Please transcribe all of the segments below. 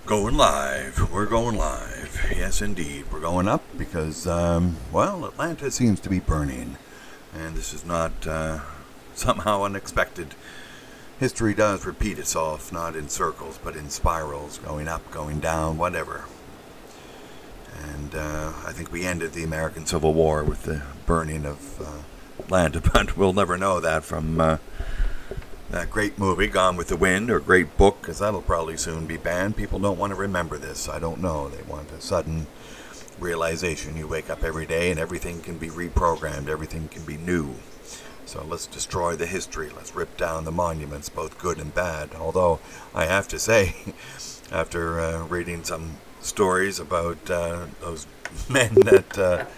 Going live. We're going live. Yes, indeed. We're going up because, Atlanta seems to be burning. And this is not somehow unexpected. History does repeat itself, not in circles, but in spirals, going up, going down, whatever. And I think we ended the American Civil War with the burning of Atlanta, but we'll never know that from that great movie, Gone with the Wind, or great book, because that'll probably soon be banned. People don't want to remember this. I don't know. They want a sudden realization. You wake up every day and everything can be reprogrammed. Everything can be new. So let's destroy the history. Let's rip down the monuments, both good and bad. Although, I have to say, after reading some stories about those men that...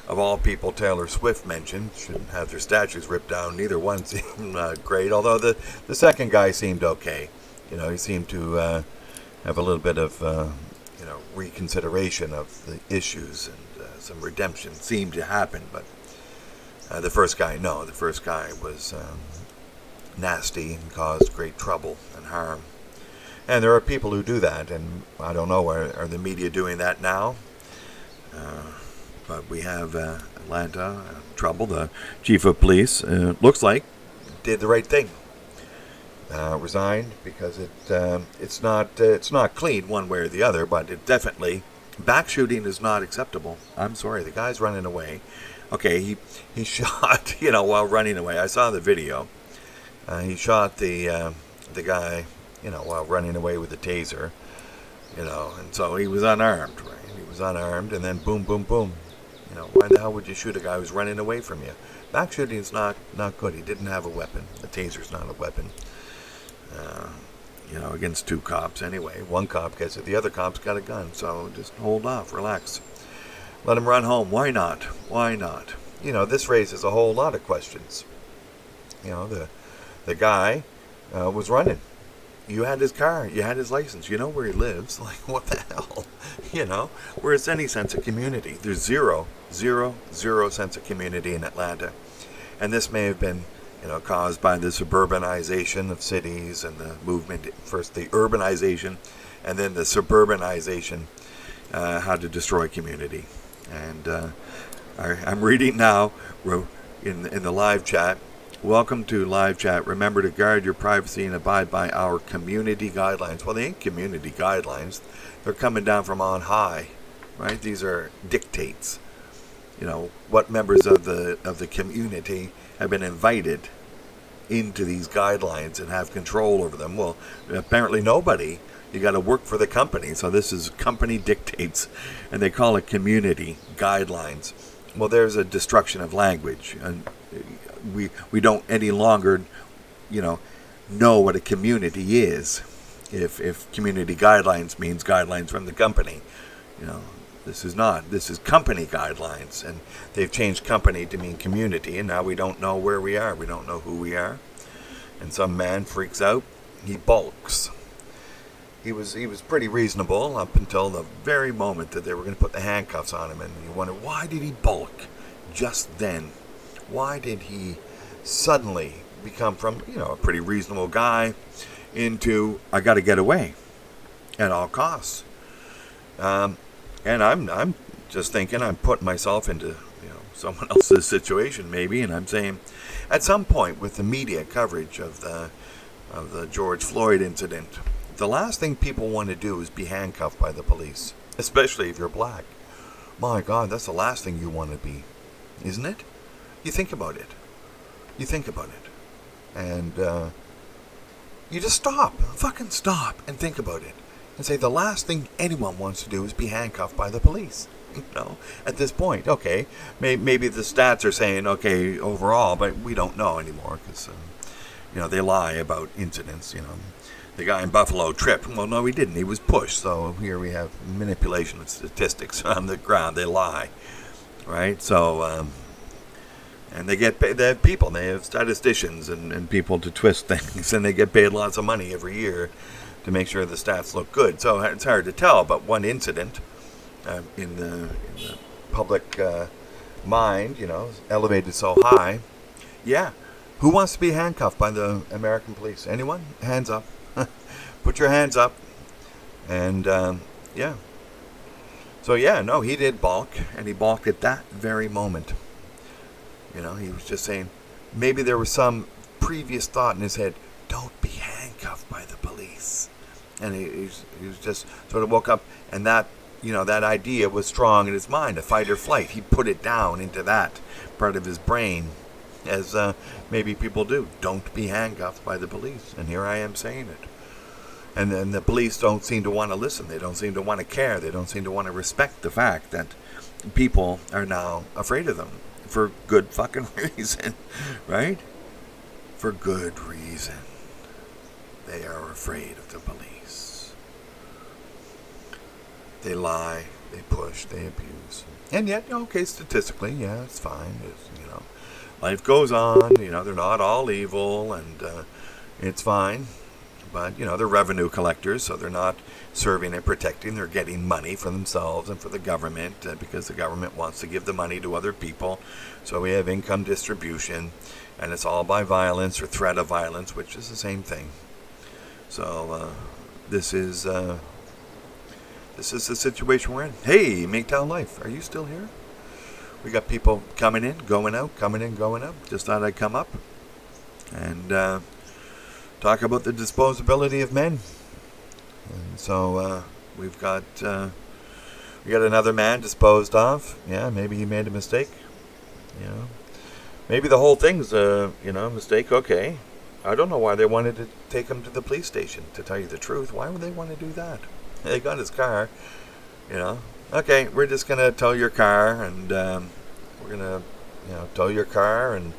of all people, Taylor Swift mentioned, shouldn't have their statues ripped down. Neither one seemed great, although the second guy seemed okay. He seemed to have a little bit of, reconsideration of the issues, and some redemption seemed to happen. But the first guy was nasty and caused great trouble and harm. And there are people who do that, and I don't know, are the media doing that now? But we have Atlanta trouble. The chief of police looks like did the right thing. Resigned because it's not clean one way or the other, but it definitely backshooting is not acceptable. I'm sorry, the guy's running away. Okay, he shot while running away. I saw the video. He shot the guy while running away with the taser. And so he was unarmed, right? He was unarmed, and then boom, boom, boom. Why the hell would you shoot a guy who's running away from you? Backshooting is not good. He didn't have a weapon. The taser's not a weapon. Against two cops anyway. One cop gets it. The other cop's got a gun. So just hold off. Relax. Let him run home. Why not? Why not? This raises a whole lot of questions. The guy was running. You had his car. You had his license. You know where he lives. Like, what the hell? Where it's any sense of community. There's zero sense of community in Atlanta. And this may have been, caused by the suburbanization of cities and the movement. First the urbanization and then the suburbanization, how to destroy community. And I'm reading now in the live chat. Welcome to live chat. Remember to guard your privacy and abide by our community guidelines. Well, they ain't community guidelines. They're coming down from on high, right? These are dictates. What members of the community have been invited into these guidelines and have control over them. Well, apparently nobody. You got to work for the company. So this is company dictates, and they call it community guidelines. Well, there's a destruction of language, and we don't any longer, know what a community is. If community guidelines means guidelines from the company, this is not. This is company guidelines, and they've changed company to mean community, and now we don't know where we are. We don't know who we are. And some man freaks out. He balks. He was pretty reasonable up until the very moment that they were going to put the handcuffs on him, and you wonder, why did he balk just then? Why did he suddenly become from, a pretty reasonable guy into, I got to get away at all costs? And I'm just thinking, I'm putting myself into, someone else's situation maybe, and I'm saying, at some point with the media coverage of the George Floyd incident, the last thing people want to do is be handcuffed by the police, especially if you're black. My God, that's the last thing you want to be, isn't it? You think about it. And you just stop. Fucking stop and think about it. And say the last thing anyone wants to do is be handcuffed by the police. At this point. Okay, maybe the stats are saying, okay, overall, but we don't know anymore because, they lie about incidents, The guy in Buffalo tripped. Well, no, he didn't. He was pushed. So here we have manipulation of statistics on the ground. They lie. Right? So, and they get paid. They have people. They have statisticians and people to twist things, and they get paid lots of money every year to make sure the stats look good. So it's hard to tell. But one incident in the public mind, elevated so high. Yeah. Who wants to be handcuffed by the American police? Anyone? Hands up. Put your hands up. And, yeah. So, yeah, no, he did balk, and he balked at that very moment. You know, he was just saying, maybe there was some previous thought in his head, don't be handcuffed by the police. And he was just sort of woke up, and that, that idea was strong in his mind, a fight or flight. He put it down into that part of his brain, as maybe people do. Don't be handcuffed by the police. And here I am saying it. And then the police don't seem to want to listen. They don't seem to want to care. They don't seem to want to respect the fact that people are now afraid of them for good fucking reason, right? For good reason. They are afraid of the police. They lie, they push, they abuse. And yet, okay, statistically, yeah, it's fine. Life goes on. They're not all evil, and it's fine. But, they're revenue collectors, so they're not serving and protecting. They're getting money for themselves and for the government because the government wants to give the money to other people. So we have income distribution, and it's all by violence or threat of violence, which is the same thing. So this is the situation we're in. Hey, MGTOW Life, are you still here? We got people coming in, going out, coming in, going out. Just thought I'd come up and talk about the disposability of men. And so we got another man disposed of. Yeah, maybe he made a mistake. Maybe the whole thing's a mistake. Okay, I don't know why they wanted to take him to the police station. To tell you the truth, why would they want to do that? They got his car. Okay, we're just gonna tow your car, and we're gonna tow your car, and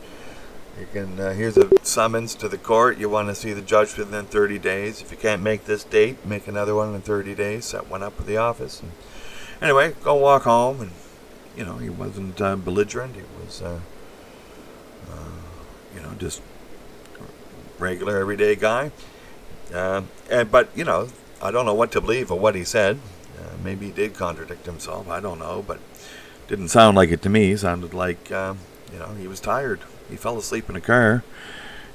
you can, here's a summons to the court. You want to see the judge within 30 days. If you can't make this date, make another one in 30 days. Set one up with the office. And anyway, go walk home. And, he wasn't belligerent. He was, just regular, everyday guy. But, I don't know what to believe of what he said. Maybe he did contradict himself. I don't know. But didn't sound like it to me. It sounded like, he was tired. He fell asleep in a car,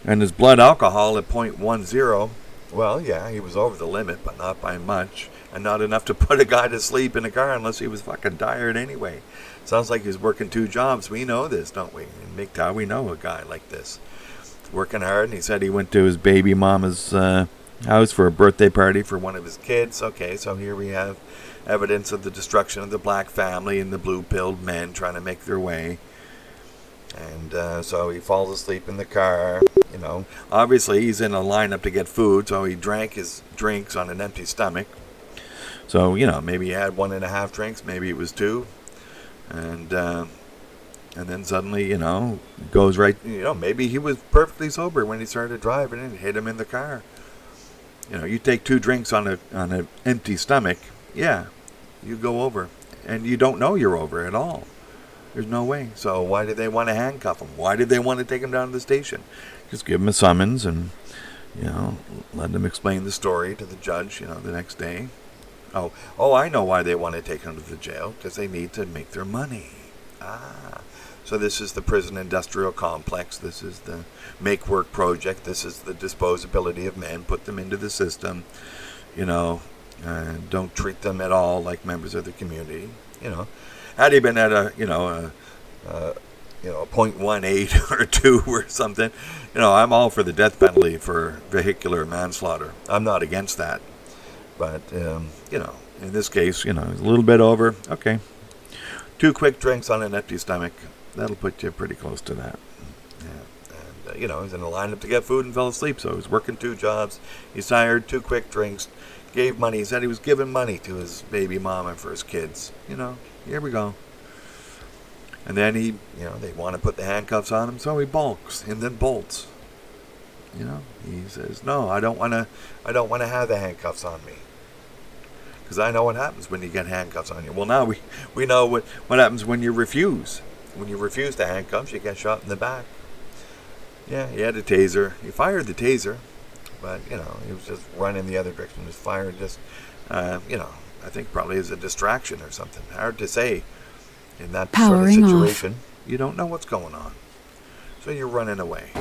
and his blood alcohol at 0.10, well, yeah, he was over the limit, but not by much, and not enough to put a guy to sleep in a car unless he was fucking tired anyway. Sounds like he's working 2 jobs. We know this, don't we? In MGTOW, we know a guy like this. He's working hard, and he said he went to his baby mama's house for a birthday party for one of his kids. Okay, so here we have evidence of the destruction of the black family and the blue-pilled men trying to make their way. And so he falls asleep in the car. Obviously he's in a lineup to get food, so he drank his drinks on an empty stomach. So, maybe he had 1.5 drinks, maybe it was 2. And then suddenly, goes right, maybe he was perfectly sober when he started driving and hit him in the car. You take 2 drinks on an empty stomach, yeah, you go over. And you don't know you're over at all. There's no way. So why did they want to handcuff him? Why did they want to take him down to the station? Just give him a summons and, let him explain the story to the judge, the next day. Oh, I know why they want to take him to the jail. Because they need to make their money. So this is the prison industrial complex. This is the make work project. This is the disposability of men. Put them into the system, and don't treat them at all like members of the community, Had he been at a 0.18 or 2 or something, I'm all for the death penalty for vehicular manslaughter. I'm not against that. But, in this case, he's a little bit over. Okay. 2 quick drinks on an empty stomach. That'll put you pretty close to that. Yeah. And, he's in a lineup to get food and fell asleep. So he's working 2 jobs. He's tired, 2 quick drinks. Gave money. He said he was giving money to his baby mama for his kids. Here we go. And then he, they want to put the handcuffs on him, so he balks and then bolts. He says, "No, I don't want to have the handcuffs on me, because I know what happens when you get handcuffs on you." Well, now we know what happens when you refuse. When you refuse the handcuffs, you get shot in the back. Yeah, he had a taser. He fired the taser, but he was just running the other direction. He was fired just, I think probably as a distraction or something. Hard to say in that sort of situation. You don't know what's going on. So you're running away.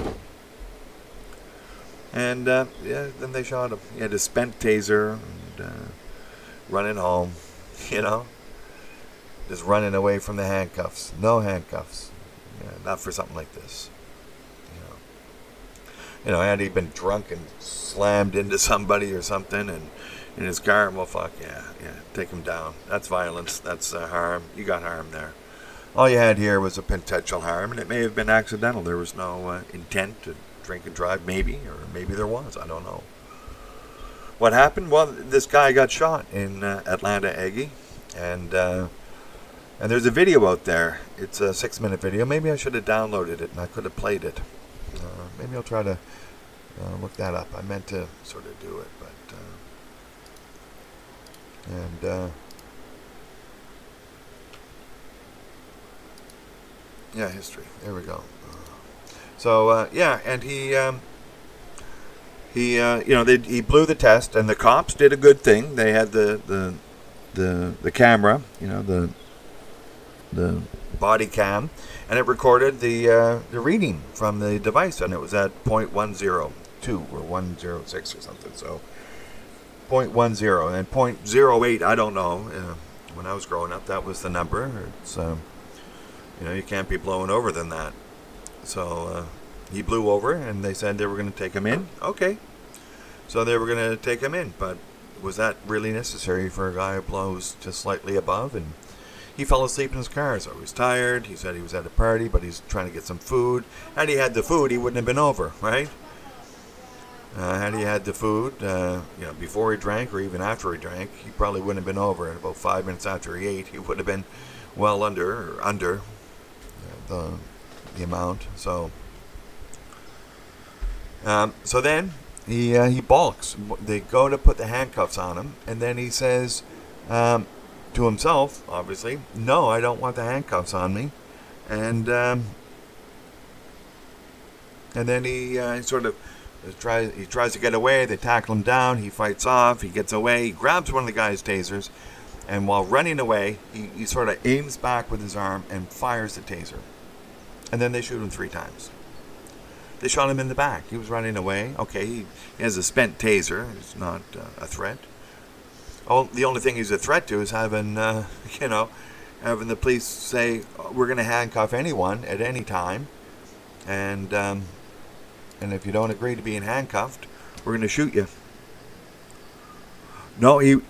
And, then they shot him. He had a spent taser. And running home, you know, just running away from the handcuffs. No handcuffs. Yeah, not for something like this. Had he been drunk and slammed into somebody or something and in his car, well, fuck, yeah, take him down. That's violence. That's harm. You got harm there. All you had here was a potential harm, and it may have been accidental. There was no intent to drink and drive, maybe, or maybe there was. I don't know. What happened? Well, this guy got shot in Atlanta, Aggie, and there's a video out there. It's a 6-minute video. Maybe I should have downloaded it and I could have played it. Maybe I'll try to look that up. I meant to sort of do it, but history. There we go. And he blew the test, and the cops did a good thing. They had the camera, the body cam, and it recorded the reading from the device, and it was at 0.102 or 106 or something. So 0.10 and 0.08. I don't know. When I was growing up, that was the number. It's you can't be blowing over than that. So he blew over, and they said they were going to take him in. Okay. So they were going to take him in, but was that really necessary for a guy who blows just slightly above? And he fell asleep in his car, so he was tired. He said he was at a party, but he's trying to get some food. Had he had the food, he wouldn't have been over, right? Had he had the food, before he drank or even after he drank, he probably wouldn't have been over. And about 5 minutes after he ate, he would have been well under the amount. So then he balks. They go to put the handcuffs on him, and then he says to himself, obviously, "No, I don't want the handcuffs on me." And then he sort of tries to get away. They tackle him down. He fights off. He gets away. He grabs one of the guy's tasers, and while running away, he sort of aims back with his arm and fires the taser. And then they shoot him 3 times. They shot him in the back. He was running away. Okay, he has a spent taser. It's not a threat. Oh, the only thing he's a threat to is having the police say, "We're going to handcuff anyone at any time, and if you don't agree to being handcuffed, we're going to shoot you." No, he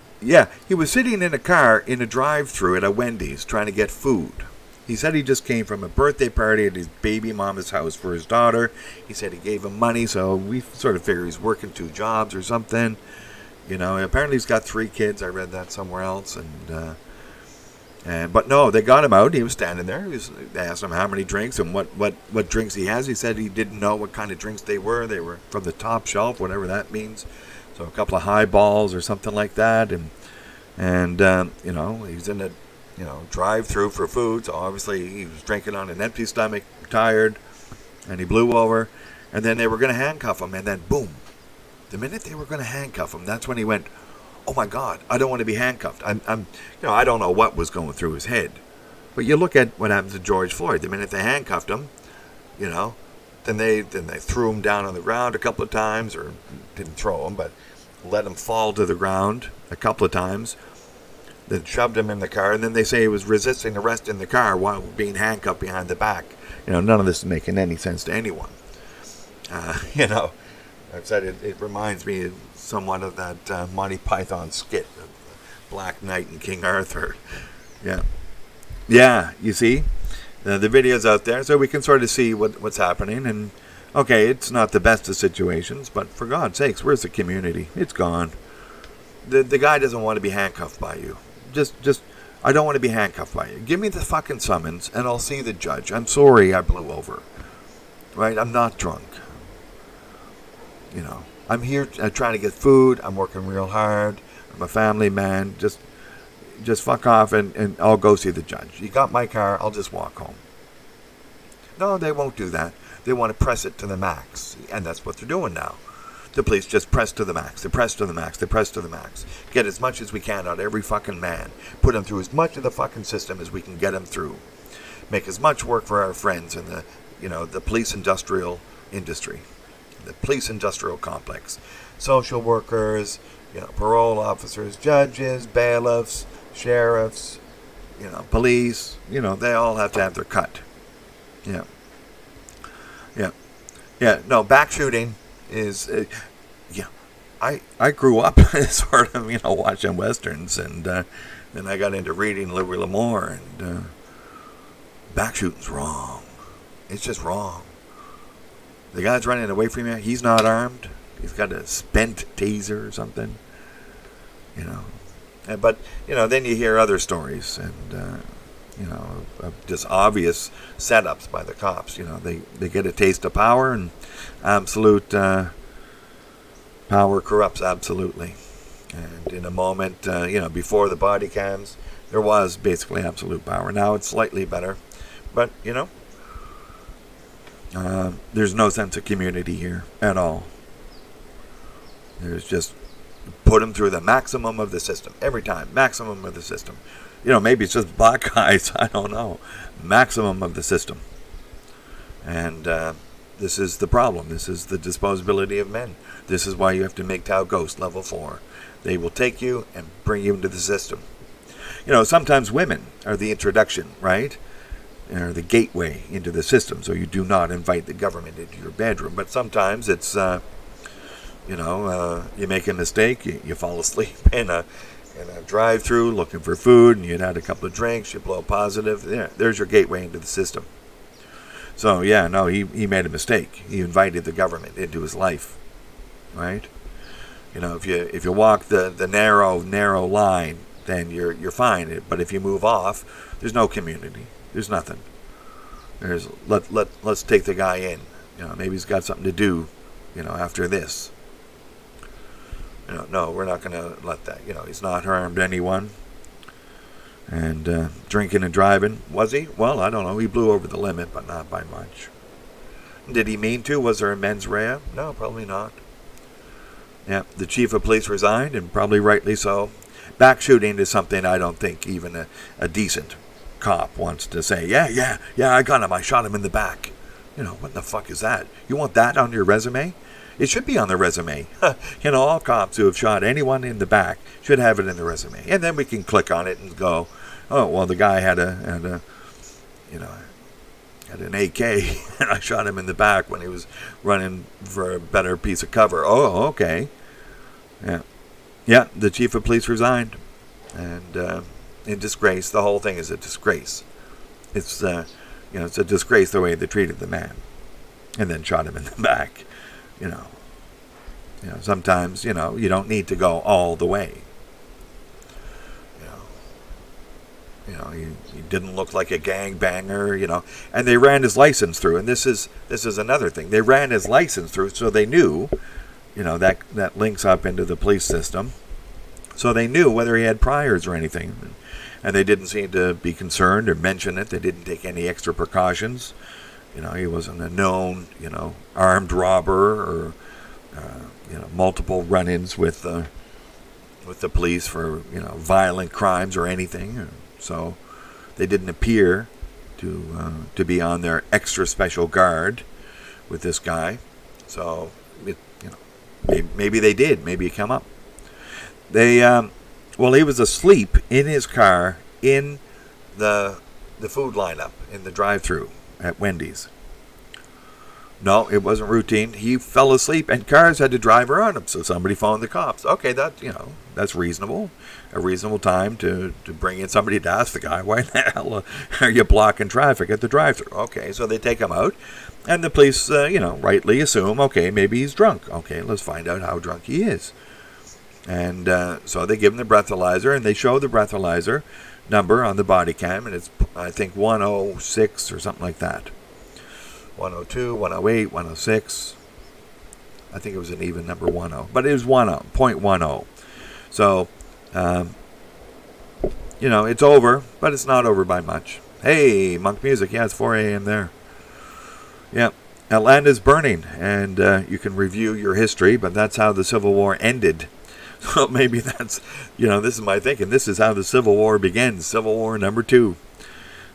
was sitting in a car in a drive-thru at a Wendy's trying to get food. He said he just came from a birthday party at his baby mama's house for his daughter. He said he gave him money, so we sort of figure he's working 2 jobs or something. Apparently he's got 3 kids. I read that somewhere else. But no, they got him out. He was standing there. They asked him how many drinks and what drinks he has. He said he didn't know what kind of drinks they were. They were from the top shelf, whatever that means. So a couple of highballs or something like that. And he's in a drive-through for food. So obviously he was drinking on an empty stomach, tired, and he blew over. And then they were going to handcuff him, and then boom. The minute they were going to handcuff him, that's when he went, "Oh my God, I don't want to be handcuffed." I don't know what was going through his head, but you look at what happened to George Floyd. The minute they handcuffed him, then they threw him down on the ground a couple of times, or didn't throw him, but let him fall to the ground a couple of times. Then shoved him in the car, and then they say he was resisting arrest in the car while being handcuffed behind the back. None of this is making any sense to anyone. I've said it reminds me somewhat of that Monty Python skit of Black Knight and King Arthur. Yeah, you see? The video's out there, so we can sort of see what's happening. And, okay, it's not the best of situations, but for God's sakes, where's the community? It's gone. The guy doesn't want to be handcuffed by you. Just, I don't want to be handcuffed by you. Give me the fucking summons, and I'll see the judge. I'm sorry I blew over. Right? I'm not drunk. I'm here trying to get food. I'm working real hard. I'm a family man. Just fuck off and I'll go see the judge. You got my car. I'll just walk home. No, they won't do that. They want to press it to the max. And that's what they're doing now. The police just press to the max. They press to the max. They press to the max. Get as much as we can out of every fucking man. Put them through as much of the fucking system as we can get them through. Make as much work for our friends in the police industrial industry. The police industrial complex. social workers, parole officers, judges, bailiffs, sheriffs, police. They all have to have their cut. Yeah. Yeah. Yeah. No, backshooting is, I grew up sort of, watching Westerns, and then I got into reading Louis L'Amour, and backshooting's wrong. It's just wrong. The guy's running away from you. He's not armed. He's got a spent taser or something. But, then you hear other stories, and, just obvious setups by the cops. They get a taste of power, and absolute power corrupts absolutely. And in a moment, before the body cams, there was basically absolute power. Now it's slightly better. But, there's no sense of community here at all. There's just put them through the maximum of the system. Every time, maximum of the system. Maybe it's just black guys. I don't know. Maximum of the system. And this is the problem. This is the disposability of men. This is why you have to make Tau Ghost level 4. They will take you and bring you into the system. Sometimes women are the introduction, right? Or the gateway into the system. So you do not invite the government into your bedroom. But sometimes it's, you make a mistake. You fall asleep in a drive-through looking for food, and you'd had a couple of drinks. You blow positive. There's your gateway into the system. So, he made a mistake. He invited the government into his life, right? If you walk the narrow line, then you're fine. But if you move off, there's no community. There's nothing. Let's take the guy in. Maybe he's got something to do, after this. No, we're not going to let that. He's not harmed anyone. And drinking and driving, was he? Well, I don't know. He blew over the limit, but not by much. Did he mean to? Was there a mens rea? No, probably not. Yeah, the chief of police resigned, and probably rightly so. Backshooting is something I don't think even a decent cop wants to say. Yeah, I got him. I shot him in the back. What the fuck is that? You want that on your resume? It should be on the resume. All cops who have shot anyone in the back should have it in the resume. And then we can click on it and go, oh, well, the guy had an AK, and I shot him in the back when he was running for a better piece of cover. Oh, okay. Yeah, the chief of police resigned. And in disgrace, the whole thing is a disgrace. It's, it's a disgrace the way they treated the man. And then shot him in the back. Sometimes, you don't need to go all the way. He didn't look like a gangbanger, and they ran his license through. And this is another thing. They ran his license through, so they knew, that links up into the police system. So they knew whether he had priors or anything. And they didn't seem to be concerned or mention it. They didn't take any extra precautions. He wasn't a known, armed robber or, multiple run-ins with the police for, violent crimes or anything. So they didn't appear to be on their extra special guard with this guy. So, maybe they did. Maybe it came up. He was asleep in his car in the food lineup in the drive-thru at Wendy's. No, it wasn't routine. He fell asleep, and cars had to drive around him, so somebody phoned the cops. Okay, that's reasonable. A reasonable time to bring in somebody to ask the guy, why the hell are you blocking traffic at the drive-thru? Okay, so they take him out, and the police, rightly assume, okay, maybe he's drunk. Okay, let's find out how drunk he is. And so they give him the breathalyzer, and they show the breathalyzer number on the body cam, and it's, I think, 106 or something like that. 102, 108, 106. I think it was an even number 10. But it was 0.10. So, it's over, but it's not over by much. Hey, Monk Music. Yeah, it's 4 a.m. there. Yeah, Atlanta's burning, and you can review your history, but that's how the Civil War ended. So maybe that's, this is my thinking. This is how the Civil War begins. Civil War number 2.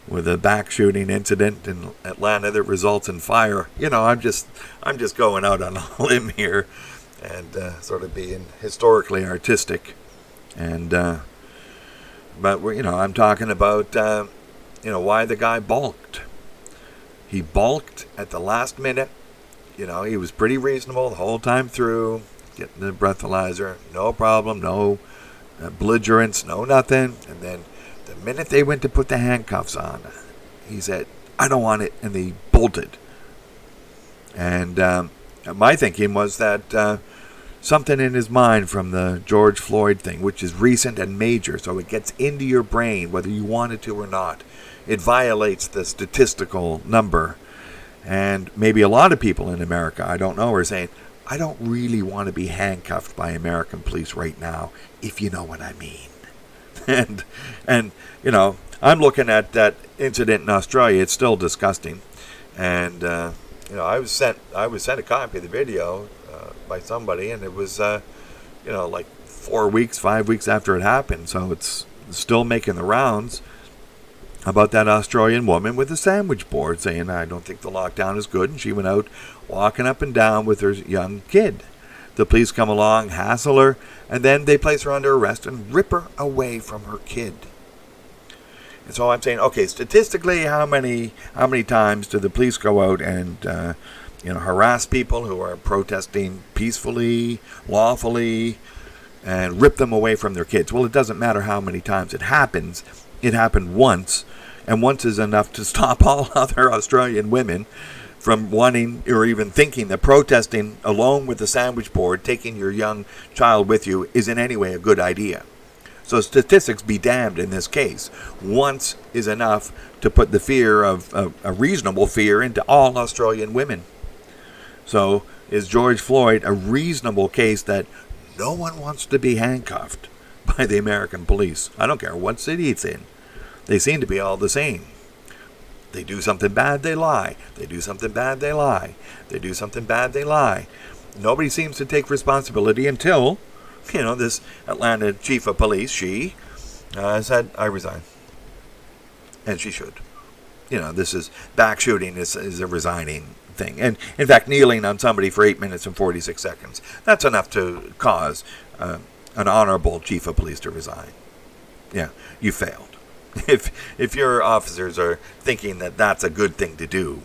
With a backshooting incident in Atlanta that results in fire. I'm just going out on a limb here, and sort of being historically artistic. And but I'm talking about why the guy balked. He balked at the last minute. He was pretty reasonable the whole time through, getting the breathalyzer, no problem, no belligerence, no nothing. And then the minute they went to put the handcuffs on, he said, "I don't want it," and they bolted. And my thinking was that something in his mind from the George Floyd thing, which is recent and major, so it gets into your brain whether you want it to or not. It violates the statistical number. And maybe a lot of people in America, I don't know, are saying, "I don't really want to be handcuffed by American police right now, if you know what I mean." And I'm looking at that incident in Australia. It's still disgusting. And I was sent a copy of the video by somebody, and it was like 5 weeks after it happened. So it's still making the rounds about that Australian woman with a sandwich board saying, "I don't think the lockdown is good," and she went out walking up and down with her young kid. The police come along, hassle her, and then they place her under arrest and rip her away from her kid. And so I'm saying, okay, statistically, how many times do the police go out and harass people who are protesting peacefully, lawfully, and rip them away from their kids? Well, it doesn't matter how many times it happens. It happened once, and once is enough to stop all other Australian women from wanting or even thinking that protesting alone with the sandwich board, taking your young child with you, is in any way a good idea. So statistics be damned in this case. Once is enough to put the fear of a reasonable fear into all Australian women. So is George Floyd a reasonable case that no one wants to be handcuffed by the American police? I don't care what city it's in. They seem to be all the same. They do something bad, they lie. They do something bad, they lie. They do something bad, they lie. Nobody seems to take responsibility until, this Atlanta chief of police, she said, "I resign." And she should. This is backshooting is a resigning thing. And in fact, kneeling on somebody for 8 minutes and 46 seconds, that's enough to cause an honorable chief of police to resign. Yeah, you failed. If your officers are thinking that that's a good thing to do,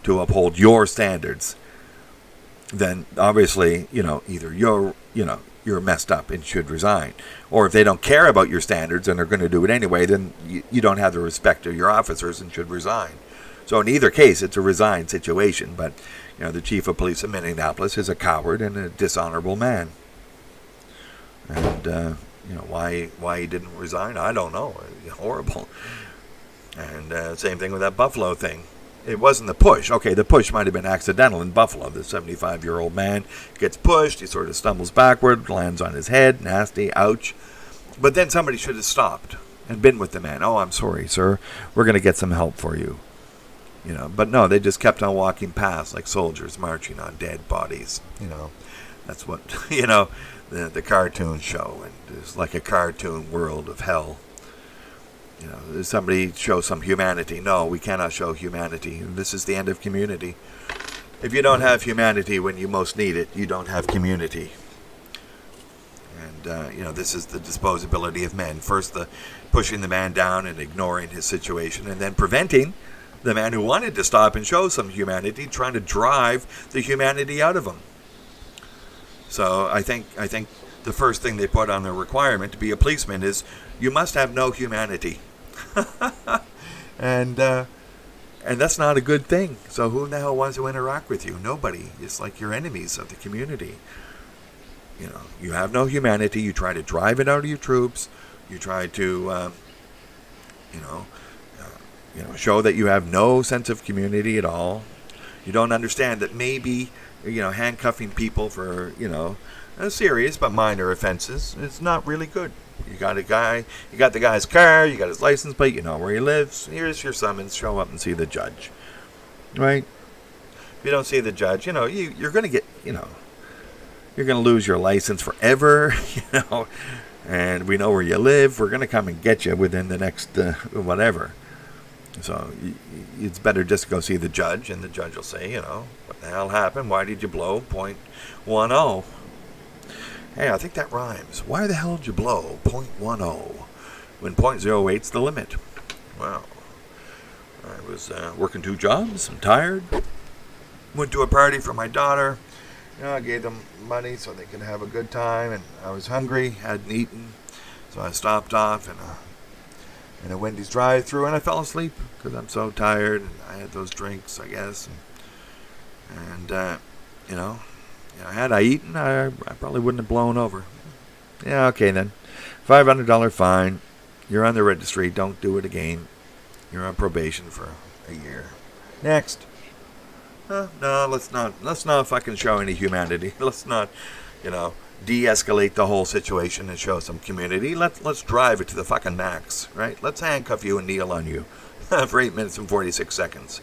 to uphold your standards, then obviously, either you're messed up and should resign. Or if they don't care about your standards and are going to do it anyway, then you don't have the respect of your officers and should resign. So in either case, it's a resign situation. But, the chief of police of Minneapolis is a coward and a dishonorable man. And, why he didn't resign, I don't know. Horrible. And same thing with that Buffalo thing. It wasn't the push. Okay, the push might have been accidental in Buffalo. The 75-year-old man gets pushed. He sort of stumbles backward, lands on his head. Nasty. Ouch. But then somebody should have stopped and been with the man. "Oh, I'm sorry, sir. We're going to get some help for you." But no, they just kept on walking past like soldiers marching on dead bodies. That's what, the cartoons show. And it's like a cartoon world of hell. Somebody show some humanity. No, we cannot show humanity. This is the end of community. If you don't have humanity when you most need it, you don't have community. And, this is the disposability of men. First, the pushing the man down and ignoring his situation, and then preventing the man who wanted to stop and show some humanity, trying to drive the humanity out of him. So I think the first thing they put on the requirement to be a policeman is you must have no humanity. And that's not a good thing. So who the hell wants to interact with you? Nobody. It's like you're enemies of the community. You have no humanity. You try to drive it out of your troops. You try to, show that you have no sense of community at all. You don't understand that maybe, handcuffing people for, serious but minor offenses is not really good. You got the guy's car, you got his license plate, you know where he lives. Here's your summons. Show up and see the judge. Right? If you don't see the judge, you're going to get, you're going to lose your license forever, and we know where you live. We're going to come and get you within the next whatever. So it's better just to go see the judge, and the judge will say, what the hell happened? Why did you blow .10? Hey, I think that rhymes. Why the hell did you blow .10 when .08's the limit? Well, I was working 2 jobs. I'm tired. Went to a party for my daughter. I gave them money so they could have a good time, and I was hungry, hadn't eaten, so I stopped off in a Wendy's drive-thru, and I fell asleep because I'm so tired, and I had those drinks, I guess, and had I eaten, I probably wouldn't have blown over. Yeah, okay then, $500 fine. You're on the registry. Don't do it again. You're on probation for a year. Next. No, let's not fucking show any humanity. Let's not, de-escalate the whole situation and show some community. Let's drive it to the fucking max, right? Let's handcuff you and kneel on you for 8 minutes and 46 seconds.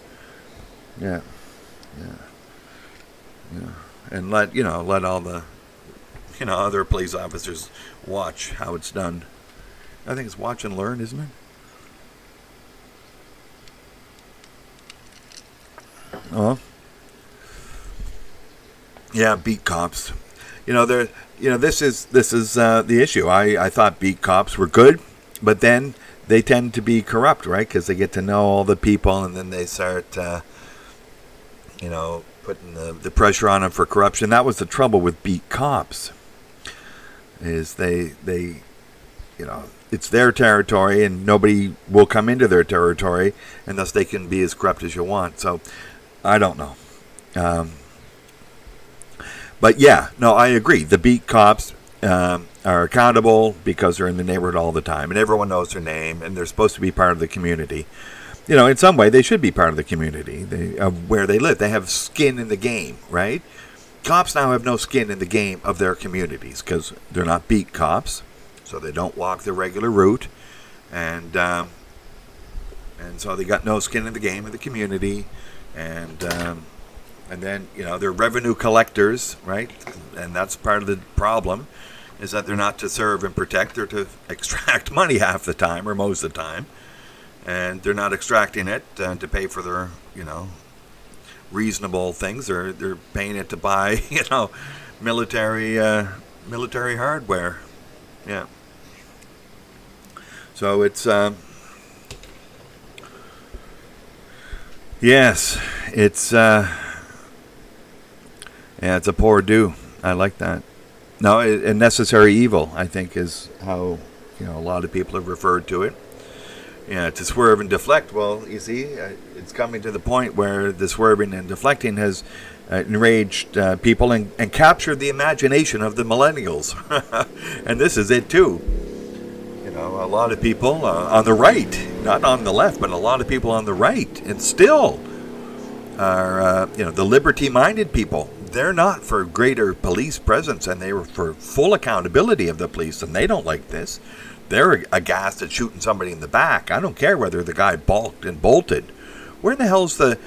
Yeah. And let all the, other police officers watch how it's done. I think it's watch and learn, isn't it? Yeah, beat cops. This is the issue. I thought beat cops were good, but then they tend to be corrupt, right? Because they get to know all the people, and then they start, putting the pressure on them for corruption. That was the trouble with beat cops. Is they it's their territory, and nobody will come into their territory, and thus they can be as corrupt as you want. So, I don't know. But yeah, no, I agree. The beat cops are accountable because they're in the neighborhood all the time, and everyone knows their name, and they're supposed to be part of the community. In some way, they should be part of the community of where they live. They have skin in the game, right? Cops now have no skin in the game of their communities because they're not beat cops, so they don't walk the regular route, and so they got no skin in the game of the community, and then, they're revenue collectors, right? And that's part of the problem, is that they're not to serve and protect. They're to extract money half the time, or most of the time. And they're not extracting it to pay for their, reasonable things. They're paying it to buy, military hardware. Yeah. So it's... yes, it's... yeah, it's a poor do. I like that. No, a necessary evil, I think, is how a lot of people have referred to it. Yeah, to swerve and deflect. Well, you see, it's coming to the point where the swerving and deflecting has enraged people and captured the imagination of the millennials. And this is it too. A lot of people on the right, not on the left, but a lot of people on the right, and still are the liberty-minded people. They're not for greater police presence, and they were for full accountability of the police, and they don't like this. They're aghast at shooting somebody in the back. I don't care whether the guy balked and bolted. Where the hell's the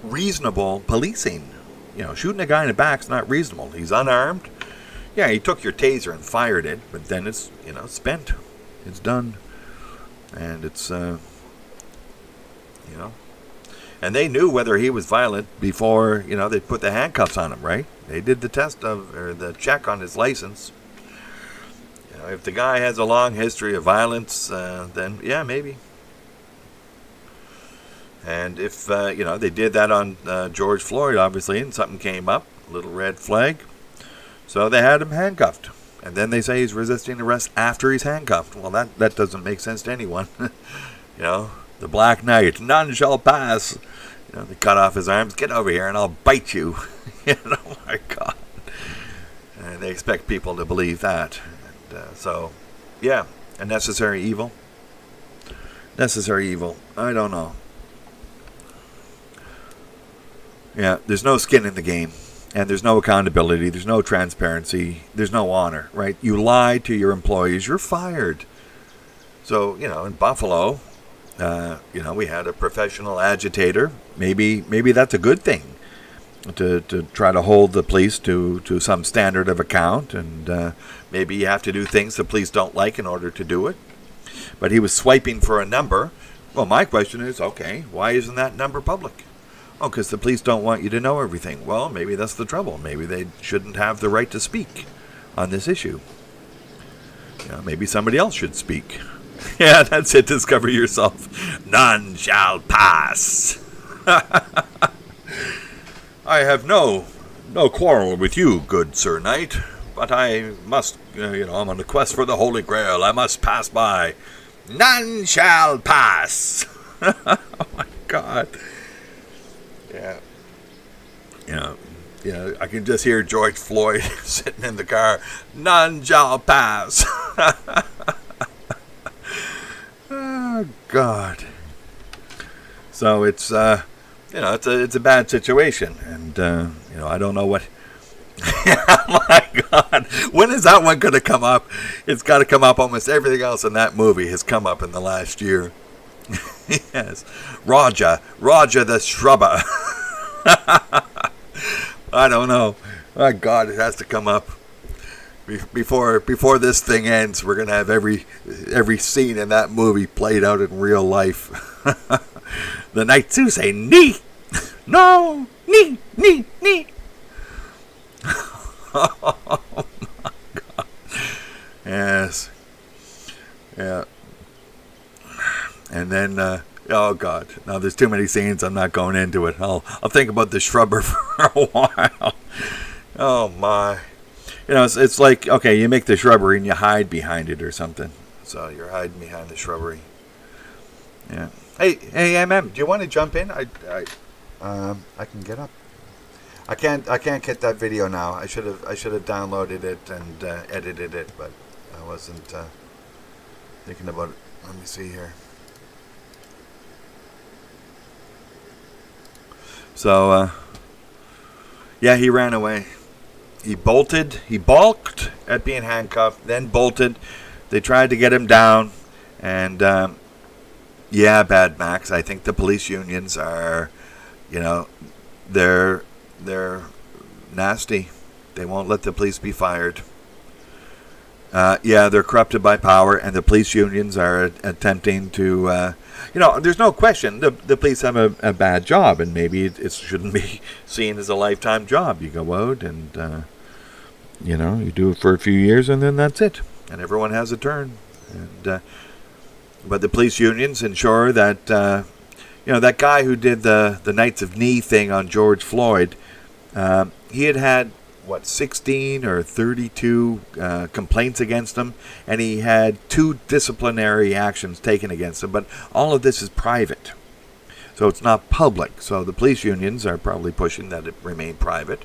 reasonable policing? Shooting a guy in the back's not reasonable. He's unarmed. Yeah, he took your taser and fired it, but then it's spent. It's done, and it's And they knew whether he was violent before, they put the handcuffs on him, right? They did the the check on his license. If the guy has a long history of violence, then yeah, maybe. And if, they did that on George Floyd, obviously, and something came up, a little red flag. So they had him handcuffed. And then they say he's resisting arrest after he's handcuffed. Well, that doesn't make sense to anyone. The Black Knight, none shall pass. They cut off his arms. Get over here and I'll bite you. Oh my God. And they expect people to believe that. And so, yeah, a necessary evil. Necessary evil. I don't know. Yeah, there's no skin in the game. And there's no accountability. There's no transparency. There's no honor, right? You lie to your employees, you're fired. So, in Buffalo... we had a professional agitator. Maybe that's a good thing to try to hold the police to some standard of account, and maybe you have to do things the police don't like in order to do it. But he was swiping for a number. Well, my question is, okay, why isn't that number public? Oh, because the police don't want you to know everything. Well, maybe that's the trouble. Maybe they shouldn't have the right to speak on this issue. Maybe somebody else should speak. Yeah, that's it. Discover yourself. None shall pass. I have no quarrel with you, good Sir Knight, but I must, I'm on a quest for the Holy Grail. I must pass by. None shall pass. Oh my God. Yeah, I can just hear George Floyd sitting in the car. None shall pass. Oh God. So it's it's a bad situation, and I don't know what. Oh my God, when is that one going to come up? It's got to come up. Almost everything else in that movie has come up in the last year. Yes, Roger the Shrubber. I don't know. Oh God, it has to come up before this thing ends. We're gonna have every scene in that movie played out in real life. The knights who say "Nee, no, nee, nee, nee." Oh my God. Yes. Yeah. And then, oh God, now there's too many scenes. I'm not going into it. I'll think about the Shrubber for a while. Oh my. It's like, okay, you make the shrubbery and you hide behind it or something. So you're hiding behind the shrubbery. Yeah. Hey, MM, do you want to jump in? I can get up. I can't get that video now. I should have downloaded it and edited it, but I wasn't thinking about it. Let me see here. So, yeah, he ran away. He bolted. He balked at being handcuffed, then bolted. They tried to get him down, and yeah, Bad Max. I think the police unions are, they're nasty. They won't let the police be fired. Yeah, they're corrupted by power, and the police unions are attempting to. There's no question the police have a bad job, and maybe it shouldn't be seen as a lifetime job. You go out and you do it for a few years, and then that's it, and everyone has a turn. And but the police unions ensure that that guy who did the Knights of Knee thing on George Floyd, he had 16 or 32 complaints against him, and he had 2 disciplinary actions taken against him. But all of this is private, so it's not public. So the police unions are probably pushing that it remain private.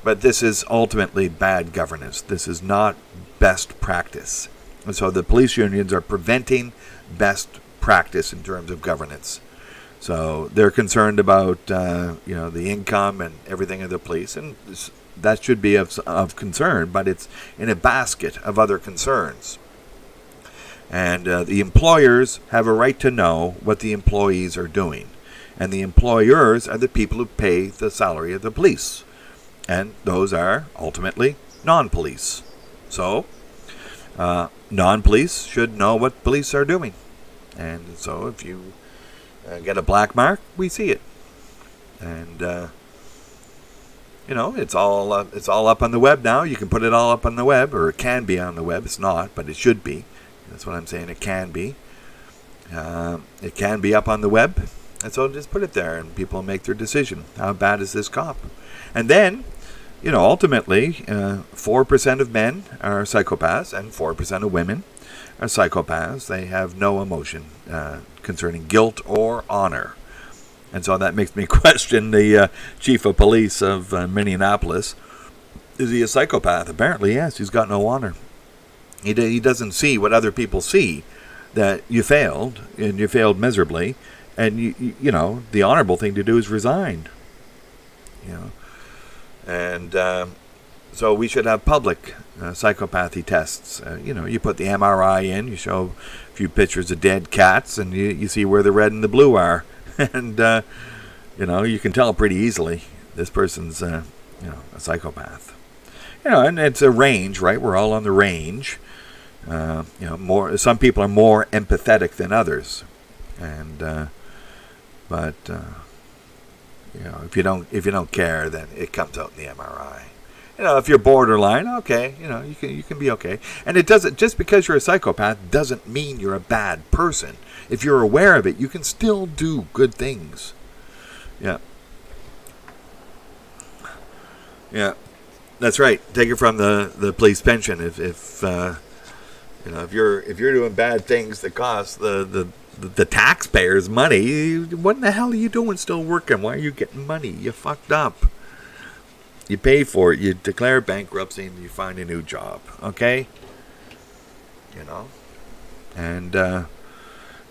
But this is ultimately bad governance. This is not best practice. And so the police unions are preventing best practice in terms of governance. So they're concerned about the income and everything of the police, and that should be of concern, but it's in a basket of other concerns. And the employers have a right to know what the employees are doing. And the employers are the people who pay the salary of the police. And those are ultimately non-police. So non-police should know what police are doing. And so if you get a black mark, we see it. And it's all up on the web now. You can put it all up on the web, or it can be on the web. It's not, but it should be. That's what I'm saying. It can be. It can be up on the web, and so just put it there, and people make their decision. How bad is this cop? And then, ultimately, 4% of men are psychopaths, and 4% of women are psychopaths. They have no emotion concerning guilt or honor. And so that makes me question the chief of police of Minneapolis. Is he a psychopath? Apparently, yes. He's got no honor. He doesn't see what other people see, that you failed, and you failed miserably. And, the honorable thing to do is resign. And so we should have public psychopathy tests. You put the MRI in, you show a few pictures of dead cats, and you see where the red and the blue are. And, you can tell pretty easily this person's, a psychopath. And it's a range, right? We're all on the range. Some people are more empathetic than others. And, but If you don't care, then it comes out in the MRI. If you're borderline, okay, you can be okay. And it doesn't, just because you're a psychopath doesn't mean you're a bad person. If you're aware of it, you can still do good things. Yeah. Yeah. That's right. Take it from the police pension. If you're doing bad things that cost the taxpayers money, what the hell are you doing still working? Why are you getting money? You fucked up. You pay for it. You declare bankruptcy and you find a new job. Okay? And,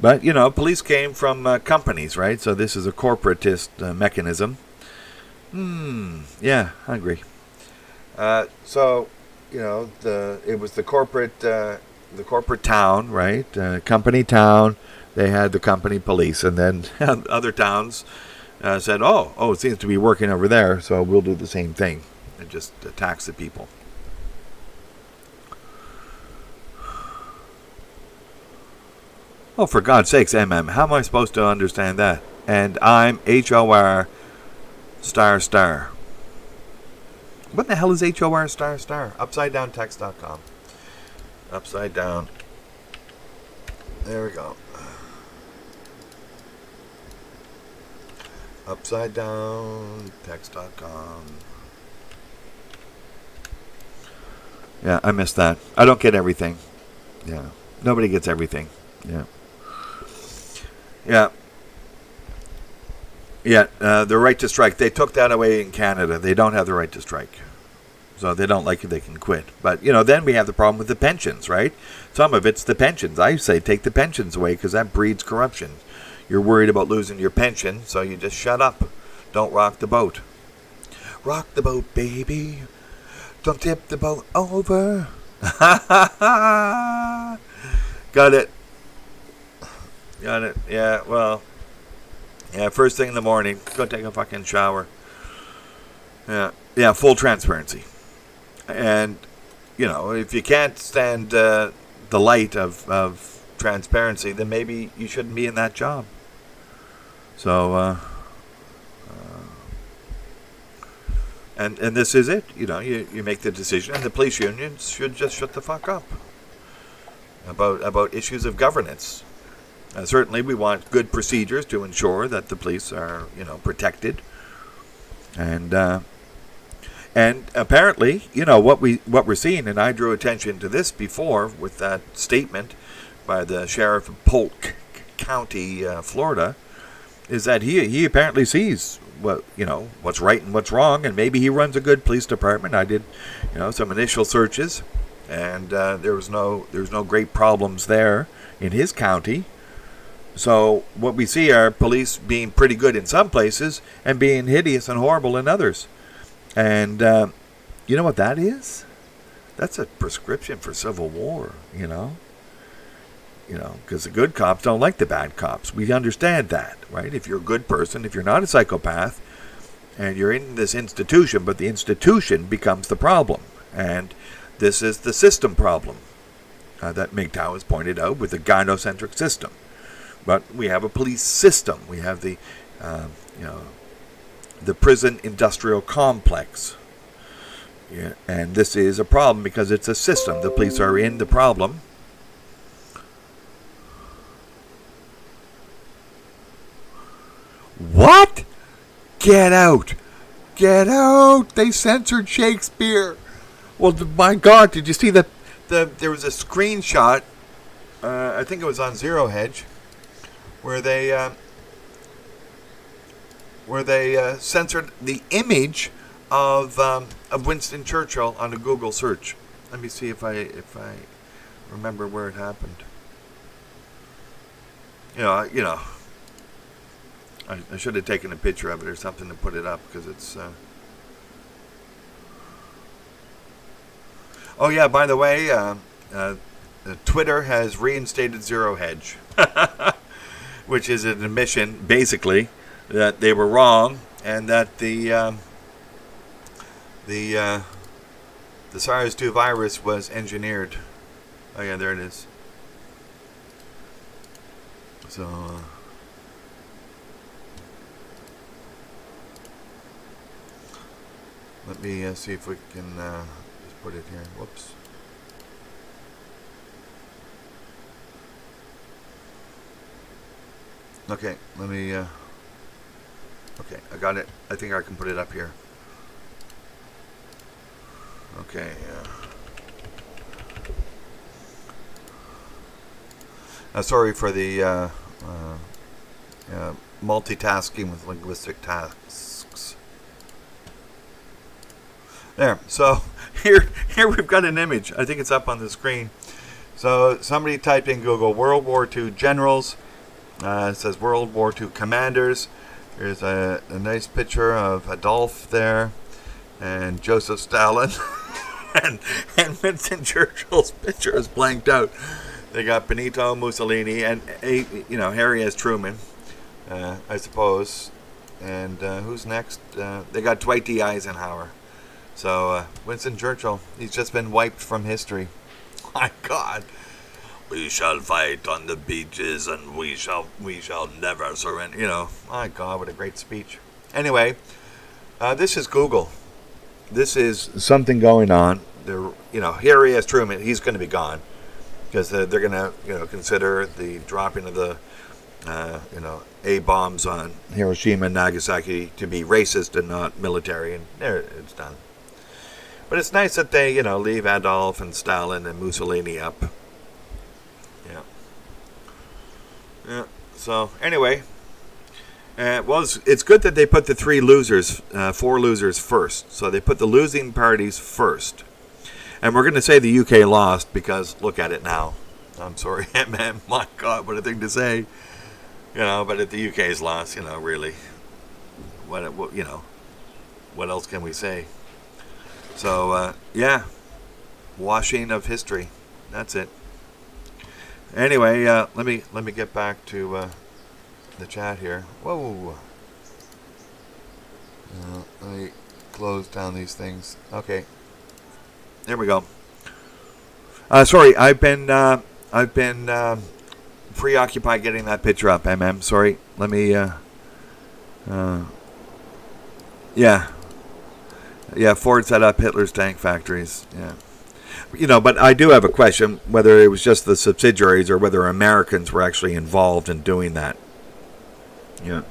but, police came from companies, right? So this is a corporatist mechanism. Yeah, I agree. So, it was the corporate town, right? Company town. They had the company police, and then other towns said, "Oh, it seems to be working over there, so we'll do the same thing and just tax the people." Oh, for God's sakes, MM, how am I supposed to understand that? And I'm HOR ***. What the hell is HOR ***? UpsideDownText.com. Upside down. There we go. UpsideDownText.com. Yeah, I missed that. I don't get everything. Yeah. Nobody gets everything. Yeah. Yeah. Yeah, the right to strike. They took that away in Canada. They don't have the right to strike. So they don't like it, they can quit. But, then we have the problem with the pensions, right? Some of it's the pensions. I say take the pensions away because that breeds corruption. You're worried about losing your pension, so you just shut up. Don't rock the boat. Rock the boat, baby. Don't tip the boat over. Got it. Yeah, well. Yeah, first thing in the morning, go take a fucking shower. Yeah, full transparency. And, if you can't stand the light of transparency, then maybe you shouldn't be in that job. So, and this is it. You make the decision, and the police unions should just shut the fuck up about issues of governance. Certainly, we want good procedures to ensure that the police are, protected. And apparently, what we're seeing, and I drew attention to this before with that statement by the sheriff of Polk County, Florida, is that he apparently sees what's right and what's wrong, and maybe he runs a good police department. I did, some initial searches, and there's no great problems there in his county. So what we see are police being pretty good in some places and being hideous and horrible in others. And you know what that is? That's a prescription for civil war, because the good cops don't like the bad cops. We understand that, right? If you're a good person, if you're not a psychopath, and you're in this institution, but the institution becomes the problem. And this is the system problem that MGTOW has pointed out with the gynocentric system. But we have a police system. We have the prison industrial complex. Yeah, and this is a problem because it's a system. The police are in the problem. What? Get out. Get out. They censored Shakespeare. Well, my God, did you see that? There was a screenshot, I think it was on Zero Hedge, where they censored the image of Winston Churchill on a Google search. Let me see if I remember where it happened. I should have taken a picture of it or something to put it up because it's. Oh yeah, by the way, Twitter has reinstated Zero Hedge. Which is an admission, basically, that they were wrong and that the SARS-2 virus was engineered. Oh yeah, there it is. So Let me see if we can just put it here. Whoops. Okay, let me... okay, I got it. I think I can put it up here. Okay, sorry for the multitasking with linguistic tasks. There. So here we've got an image. I think it's up on the screen. So somebody typed in Google World War II generals. It says World War II commanders. There's a nice picture of Adolf there, and Joseph Stalin, and Winston Churchill's picture is blanked out. They got Benito Mussolini and Harry S. Truman, I suppose. And who's next? They got Dwight D. Eisenhower. So Winston Churchill, he's just been wiped from history. My God. We shall fight on the beaches, and we shall never surrender. My God, what a great speech. Anyway, this is Google. This is something going on. Harry S. Truman, he's going to be gone because they're going to, consider the dropping of the, A-bombs on Hiroshima and Nagasaki to be racist and not military, and there it's done. But it's nice that they, leave Adolf and Stalin and Mussolini up. Yeah. So anyway, it's good that they put the 4 losers first. So they put the losing parties first, and we're going to say the UK lost because look at it now. I'm sorry, man. My God, what a thing to say. But if the UK's lost, really, what else can we say? So washing of history. That's it. Anyway, let me get back to the chat here. Whoa. Let me close down these things. Okay. There we go. Sorry, I've been preoccupied getting that picture up. Sorry. Let me. Ford set up Hitler's tank factories. Yeah. But I do have a question whether it was just the subsidiaries or whether Americans were actually involved in doing that. Yeah.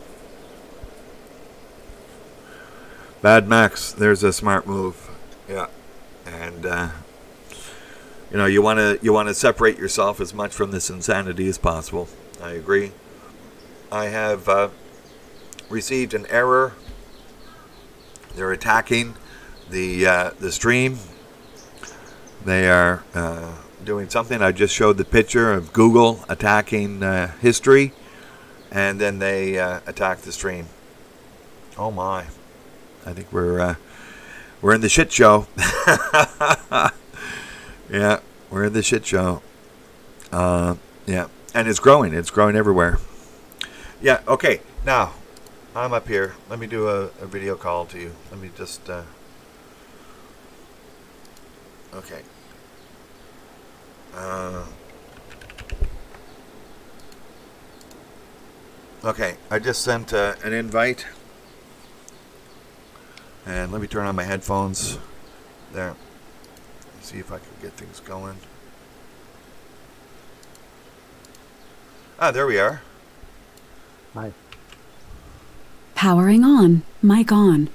Bad Max, there's a smart move. Yeah. And you want to separate yourself as much from this insanity as possible. I agree. I have received an error. They're attacking the stream. They are doing something. I just showed the picture of Google attacking history, and then they attack the stream. Oh my! I think we're in the shit show. Yeah, we're in the shit show. And it's growing. It's growing everywhere. Yeah. Okay. Now, I'm up here. Let me do a video call to you. Let me just. Okay. Okay, I just sent an invite. And let me turn on my headphones. There. See if I can get things going. There we are. Hi. Powering on. Mic on.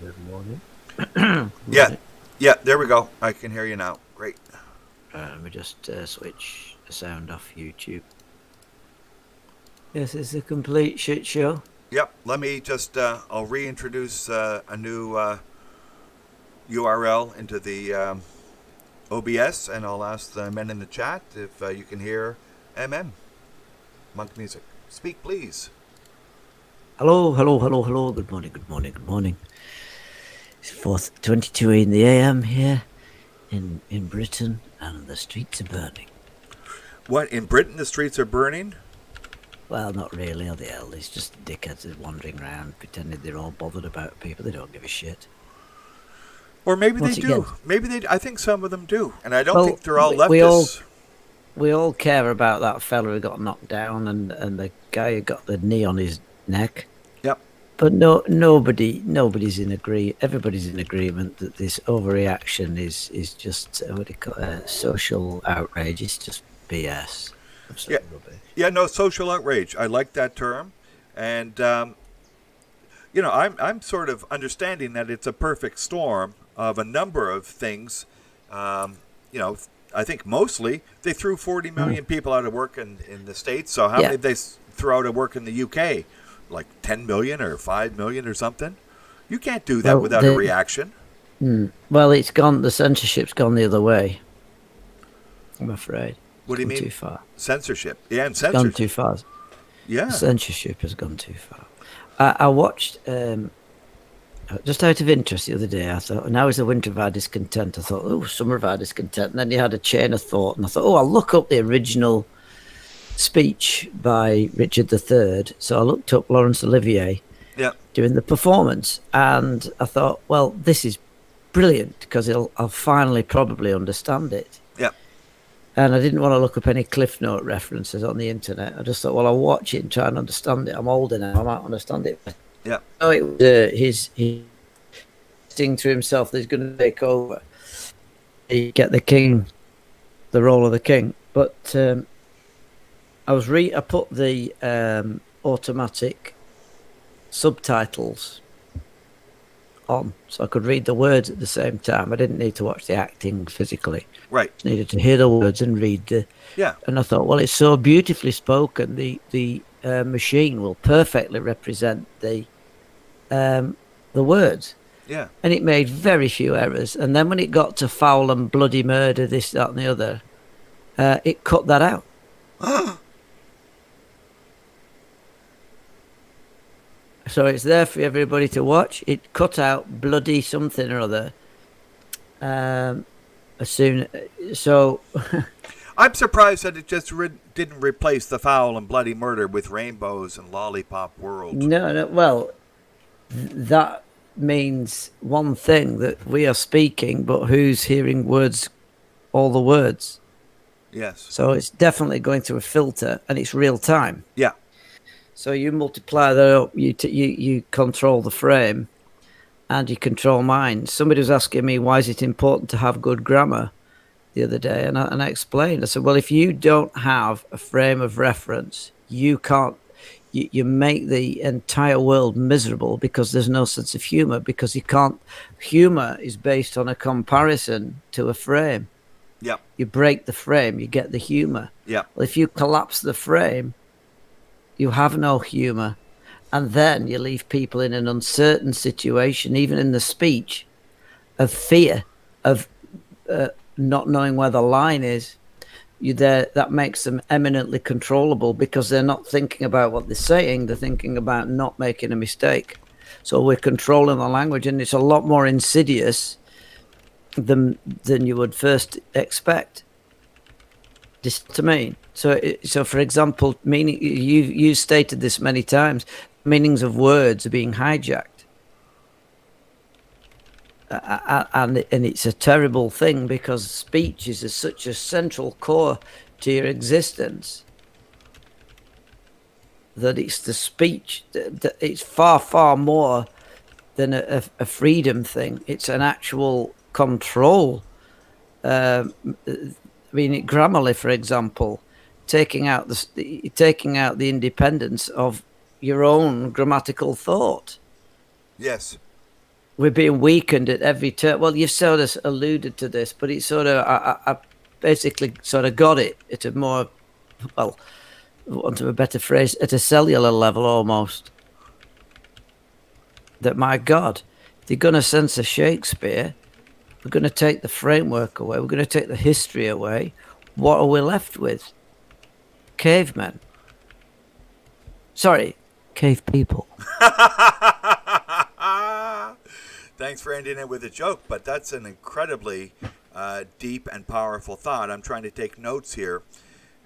Good morning. Yeah, there we go. I can hear you now. Great. Let me just switch the sound off YouTube. Yes, it's a complete shit show. Yep, let me just, I'll reintroduce a new URL into the OBS, and I'll ask the men in the chat if you can hear Monk Music. Speak, please. Hello. Good morning. It's 4:22 in the AM here in Britain, and the streets are burning. What, in Britain the streets are burning? Well, not really, are they? It's just dickheads that are wandering around pretending they're all bothered about people. They don't give a shit. Or maybe they do. I think some of them do. And I don't think they're all leftists. We all care about that fella who got knocked down and the guy who got the knee on his neck. Yep. But nobody's in agree. Everybody's in agreement that this overreaction is just what do you call it, social outrage. It's just BS, Yeah, absolute rubbish. yeah, no, social outrage. I like that term, and I'm sort of understanding that it's a perfect storm of a number of things. Um, you know, I think mostly they threw 40 million people out of work in the States. So how Yeah. many did they throw out of work in the UK? Like 10 million or 5 million or something? You can't do that Well, without a reaction. it's gone. The censorship's gone the other way. I'm afraid What it's do you gone mean? too far. Censorship. Yeah, and It's gone too censorship. far. Yeah. Censorship has gone too far. I watched just out of interest the other day. I thought, now is the winter of our discontent. I thought, oh, summer of our discontent. And then you had a chain of thought, and I thought, oh, I'll look up the original speech by Richard III. So I looked up Laurence Olivier Yeah. doing the performance, and I thought, well, this is brilliant because I'll finally probably understand it. Yeah. And I didn't want to look up any Cliff Note references on the internet. I just thought, well, I'll watch it and try and understand it. I'm older now, I might understand it. Yeah. So it was his sing to himself that he's going to take over. He get the role of the king. But I put the automatic subtitles on so I could read the words at the same time. I didn't need to watch the acting physically. Right. I needed to hear the words and read the. Yeah. And I thought, well, it's so beautifully spoken. The machine will perfectly represent the words. Yeah. And it made very few errors. And then when it got to foul and bloody murder, this, that, and the other, it cut that out. So it's there for everybody to watch. It cut out bloody something or other. As soon, so I'm surprised that it just didn't replace the foul and bloody murder with rainbows and lollipop world. no. Well, that means one thing, that we are speaking, but who's hearing words? All the words. Yes. So it's definitely going through a filter, and it's real time. Yeah. So you multiply that up. You control the frame, and you control mind. Somebody was asking me, why is it important to have good grammar the other day? And I explained. I said, well, if you don't have a frame of reference, you can't, you make the entire world miserable because there's no sense of humor, because you can't, humor is based on a comparison to a frame. Yeah. You break the frame, you get the humor. Yeah. Well, if you collapse the frame, you have no humor. And then you leave people in an uncertain situation, even in the speech, of fear, of not knowing where the line is. That makes them eminently controllable because they're not thinking about what they're saying. They're thinking about not making a mistake. So we're controlling the language, and it's a lot more insidious than you would first expect. To mean. So for example, meaning you stated this many times. Meanings of words are being hijacked, and it's a terrible thing because speech is such a central core to your existence that it's the speech that it's far more than a freedom thing. It's an actual control. I mean, Grammarly, for example, taking out the independence of your own grammatical thought. Yes. We're being weakened at every turn. Well, you've sort of alluded to this, but it's sort of, I basically sort of got it at a more, well, want of a better phrase, at a cellular level almost. That, my God, if they're going to censor Shakespeare, we're going to take the framework away. We're going to take the history away. What are we left with? Cavemen. Sorry, cave people. Thanks for ending it with a joke, but that's an incredibly deep and powerful thought. I'm trying to take notes here.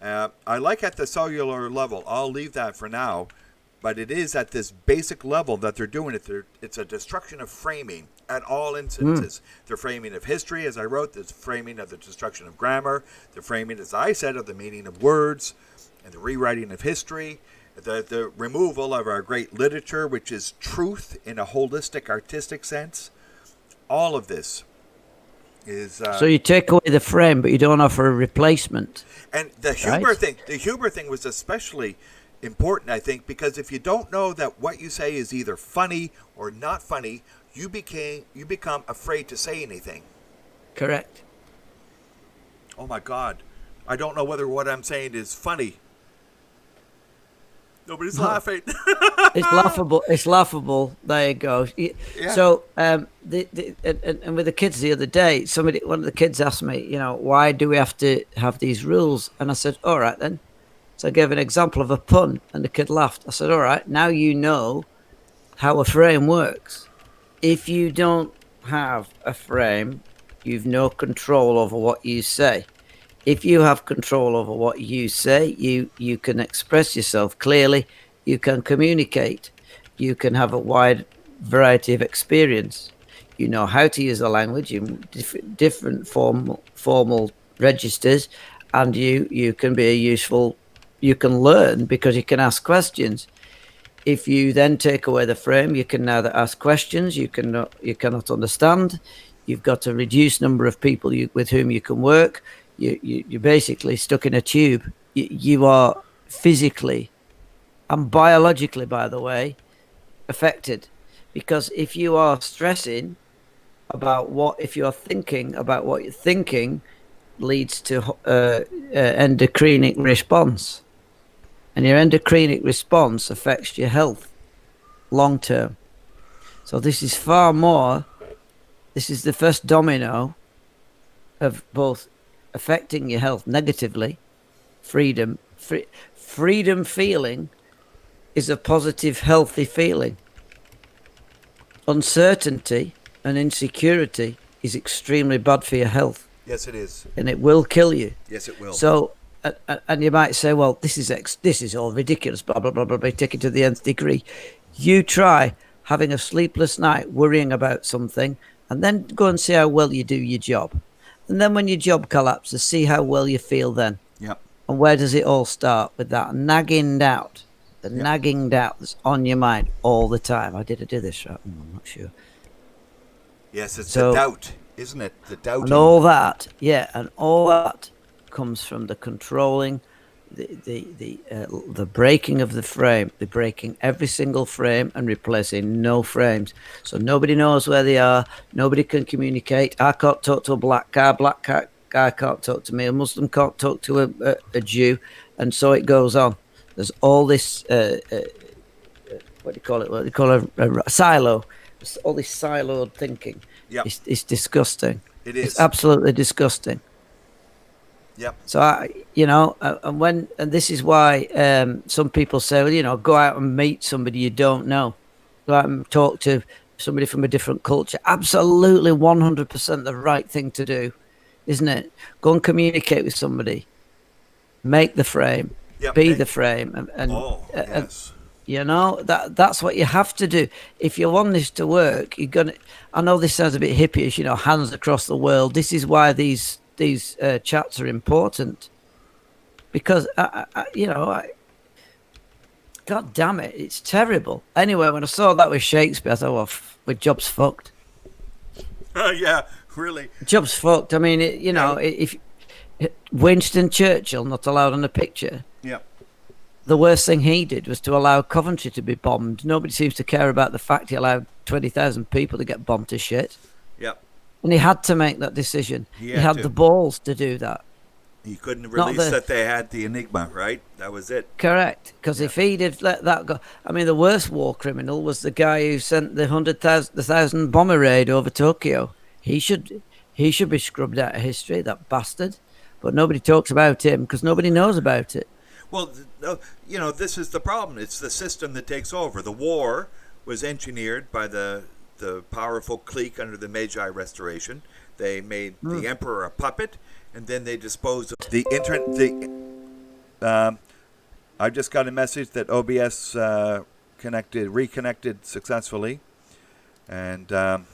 I like at the cellular level. I'll leave that for now. But it is at this basic level that they're doing it. It's a destruction of framing at all instances. The framing of history, as I wrote, the framing of the destruction of grammar, the framing, as I said, of the meaning of words, and the rewriting of history. The removal of our great literature, which is truth in a holistic, artistic sense. All of this is. So you take away the frame, but you don't offer a replacement. And the humor thing, was especially important, I think, because if you don't know that what you say is either funny or not funny, you become afraid to say anything. Correct. Oh my God, I don't know whether what I'm saying is funny. Nobody's laughing. It's laughable. It's laughable. There you go. Yeah. So, and with the kids the other day, one of the kids asked me, why do we have to have these rules? And I said, all right then. So I gave an example of a pun, and the kid laughed. I said, all right, now you know how a frame works. If you don't have a frame, you've no control over what you say. If you have control over what you say, you can express yourself clearly, you can communicate, you can have a wide variety of experience. You know how to use the language in different formal registers, and you can be you can learn because you can ask questions. If you then take away the frame, you can neither ask questions, you cannot understand, you've got a reduced number of people with whom you can work. You're basically stuck in a tube. You are physically and biologically, by the way, affected. Because if you are stressing if you're thinking about what you're thinking, leads to endocrinic response. And your endocrinic response affects your health long term. So this is this is the first domino of both affecting your health negatively. Freedom feeling is a positive, healthy feeling. Uncertainty and insecurity is extremely bad for your health. Yes, it is. And it will kill you. Yes, it will. So, and you might say, well, this is all ridiculous, blah, blah, blah, blah, blah, take it to the nth degree. You try having a sleepless night, worrying about something, and then go and see how well you do your job. And then when your job collapses, see how well you feel then. Yep. And where does it all start? With that nagging doubt. The nagging doubt that's on your mind all the time. Did I do this right? I'm not sure. Yes, it's the doubt, isn't it? The doubt. And all that, and all that comes from the controlling, the breaking of the frame, the breaking every single frame and replacing no frames. So nobody knows where they are. Nobody can communicate. I can't talk to a black guy can't talk to me. A Muslim can't talk to a Jew, and so it goes on. There's all this, what do you call it? What do you call a silo? It's all this siloed thinking. Yep. It's disgusting. It is. It's absolutely disgusting. Yep. So and this is why some people say, well, go out and meet somebody you don't know, go out and talk to somebody from a different culture. Absolutely, 100% the right thing to do, isn't it? Go and communicate with somebody, make the frame, be the frame, and yes. That's what you have to do if you want this to work. You're gonna. I know this sounds a bit hippie-ish, hands across the world. This is why these chats are important, because God damn it, it's terrible. Anyway, when I saw that with Shakespeare, I thought, well, my job's fucked. Yeah, really. Job's fucked. I mean, if Winston Churchill not allowed on a picture. Yeah. The worst thing he did was to allow Coventry to be bombed. Nobody seems to care about the fact he allowed 20,000 people to get bombed to shit. Yep. And he had to make that decision. He had the balls to do that. He couldn't release that they had the Enigma, right? That was it. Correct. Because if he'd have let that go... I mean, the worst war criminal was the guy who sent the 1,000 bomber raid over Tokyo. He should be scrubbed out of history, that bastard. But nobody talks about him because nobody knows about it. Well, this is the problem. It's the system that takes over. The war was engineered by the powerful clique under the Meiji Restoration. They made the emperor a puppet, and then they disposed of the internet. I just got a message that OBS reconnected successfully, and I'm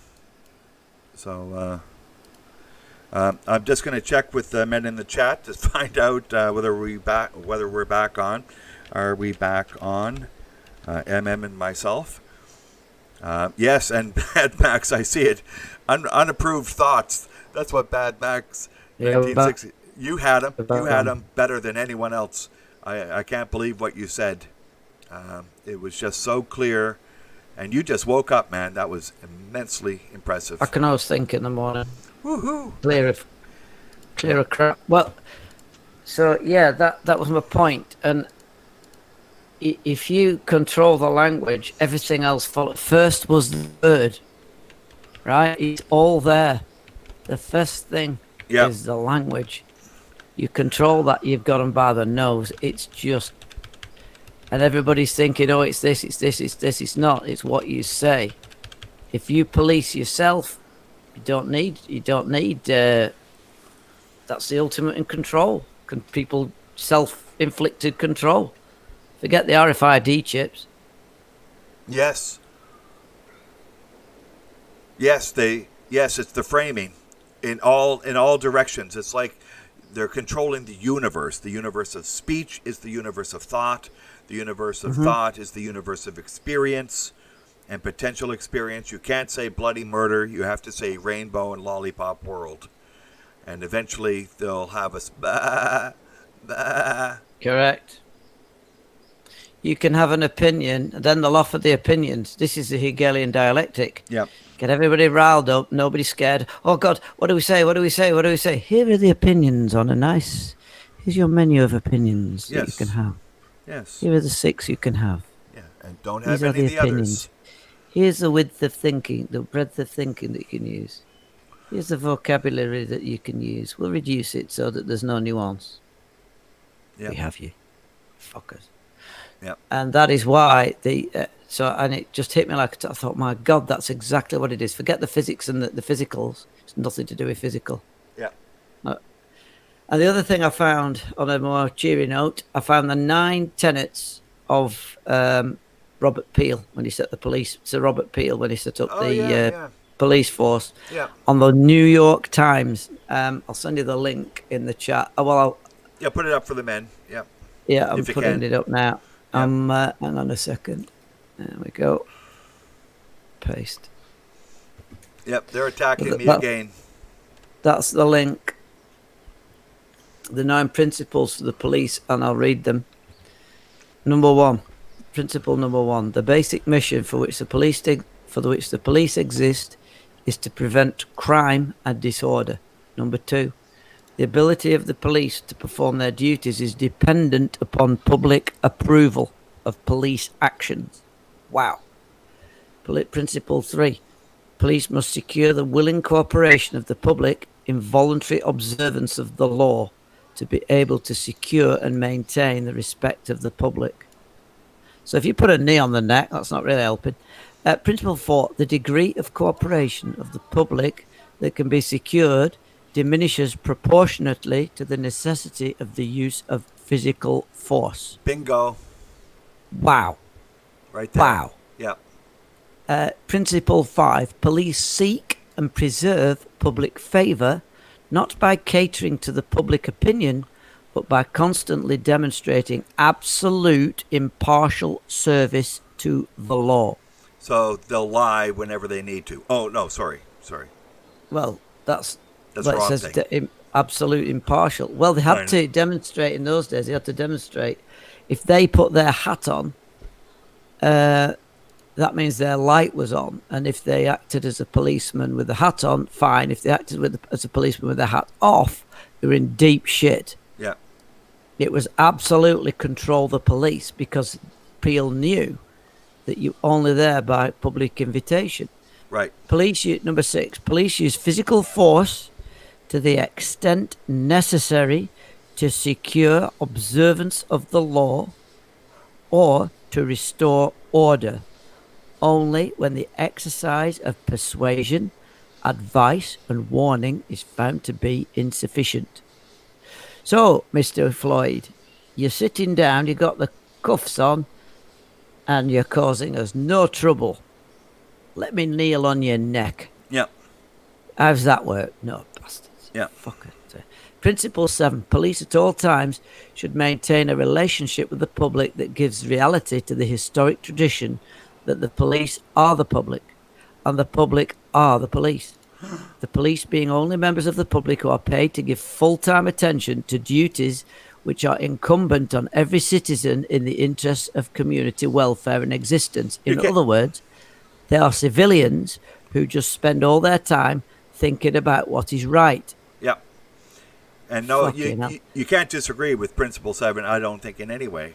just going to check with the men in the chat to find out whether we're back on. Are we back on? MM and myself. Yes, and Bad Max, I see it. Unapproved thoughts. That's what Bad Max Yeah, 1960. You had him. You had um, him better than anyone else. I can't believe what you said. It was just so clear. And you just woke up, man. That was immensely impressive. I can always think in the morning. Woohoo! Clear of crap. Well, so yeah, that was my point. And if you control the language, everything else follows. First was the word, right? It's all there. The first thing is the language. You control that, you've got them by the nose. It's just, and everybody's thinking, oh, it's this, it's this, it's this. It's not. It's what you say. If you police yourself, you don't need. That's the ultimate in control. People self-inflicted control. Forget the RFID chips. Yes. Yes, it's the framing in all directions. It's like they're controlling the universe. The universe of speech is the universe of thought. The universe of thought is the universe of experience and potential experience. You can't say bloody murder. You have to say rainbow and lollipop world. And eventually they'll have us. Bah, bah. Correct. You can have an opinion, and then they'll offer the opinions. This is the Hegelian dialectic. Yep. Get everybody riled up, nobody's scared. Oh, God, what do we say? What do we say? What do we say? Here are the opinions on a nice... Here's your menu of opinions that you can have. Yes. Here are the 6 you can have. Yeah, and don't have These any are of the the opinions. others. Here's the width of thinking, the breadth of thinking that you can use. Here's the vocabulary that you can use. We'll reduce it so that there's no nuance. Yep. We have you. Fuckers. Yep. And that is why and it just hit me like I thought, my God, that's exactly what it is. Forget the physics and the physicals. It's nothing to do with physical. Yeah. And the other thing I found, on a more cheery note, I found the 9 tenets of Robert Peel when he set the police. So Robert Peel when he set up police force on the New York Times. I'll send you the link in the chat. Put it up for the men. Yeah. Yeah, I'm putting it up now. Yep. Hang on a second. There we go. Paste. Yep, they're attacking me again. That's the link. The 9 principles for the police, and I'll read them. Principle number 1: the basic mission for which the police exist is to prevent crime and disorder. Number 2: the ability of the police to perform their duties is dependent upon public approval of police actions. Wow. Principle 3: police must secure the willing cooperation of the public in voluntary observance of the law to be able to secure and maintain the respect of the public. So if you put a knee on the neck, that's not really helping. Principle 4: the degree of cooperation of the public that can be secured diminishes proportionately to the necessity of the use of physical force. Bingo. Wow. Right there. Wow. Yeah. Principle 5: police seek and preserve public favour not by catering to the public opinion, but by constantly demonstrating absolute impartial service to the law. So they'll lie whenever they need to. Oh, no, sorry. Well, that's the what wrong it says, thing. Absolute impartial. Well, they had to demonstrate in those days. They had to demonstrate if they put their hat on, that means their light was on. And if they acted as a policeman with the hat on, fine. If they acted as a policeman with their hat off, they were in deep shit. Yeah. It was absolutely control the police, because Peel knew that you're only there by public invitation. Right. Number 6, police use physical force to the extent necessary to secure observance of the law or to restore order, only when the exercise of persuasion, advice and warning is found to be insufficient. So, Mr. Floyd, you're sitting down, you got the cuffs on, and you're causing us no trouble. Let me kneel on your neck. Yeah. How's that work? No, bastards. Yeah. Fuck it. Principle 7. Police at all times should maintain a relationship with the public that gives reality to the historic tradition that the police are the public and the public are the police. The police being only members of the public who are paid to give full-time attention to duties which are incumbent on every citizen in the interests of community welfare and existence. In other words, they are civilians who just spend all their time thinking about what is right. Yeah. And no, you can't disagree with Principle 7, I don't think, in any way.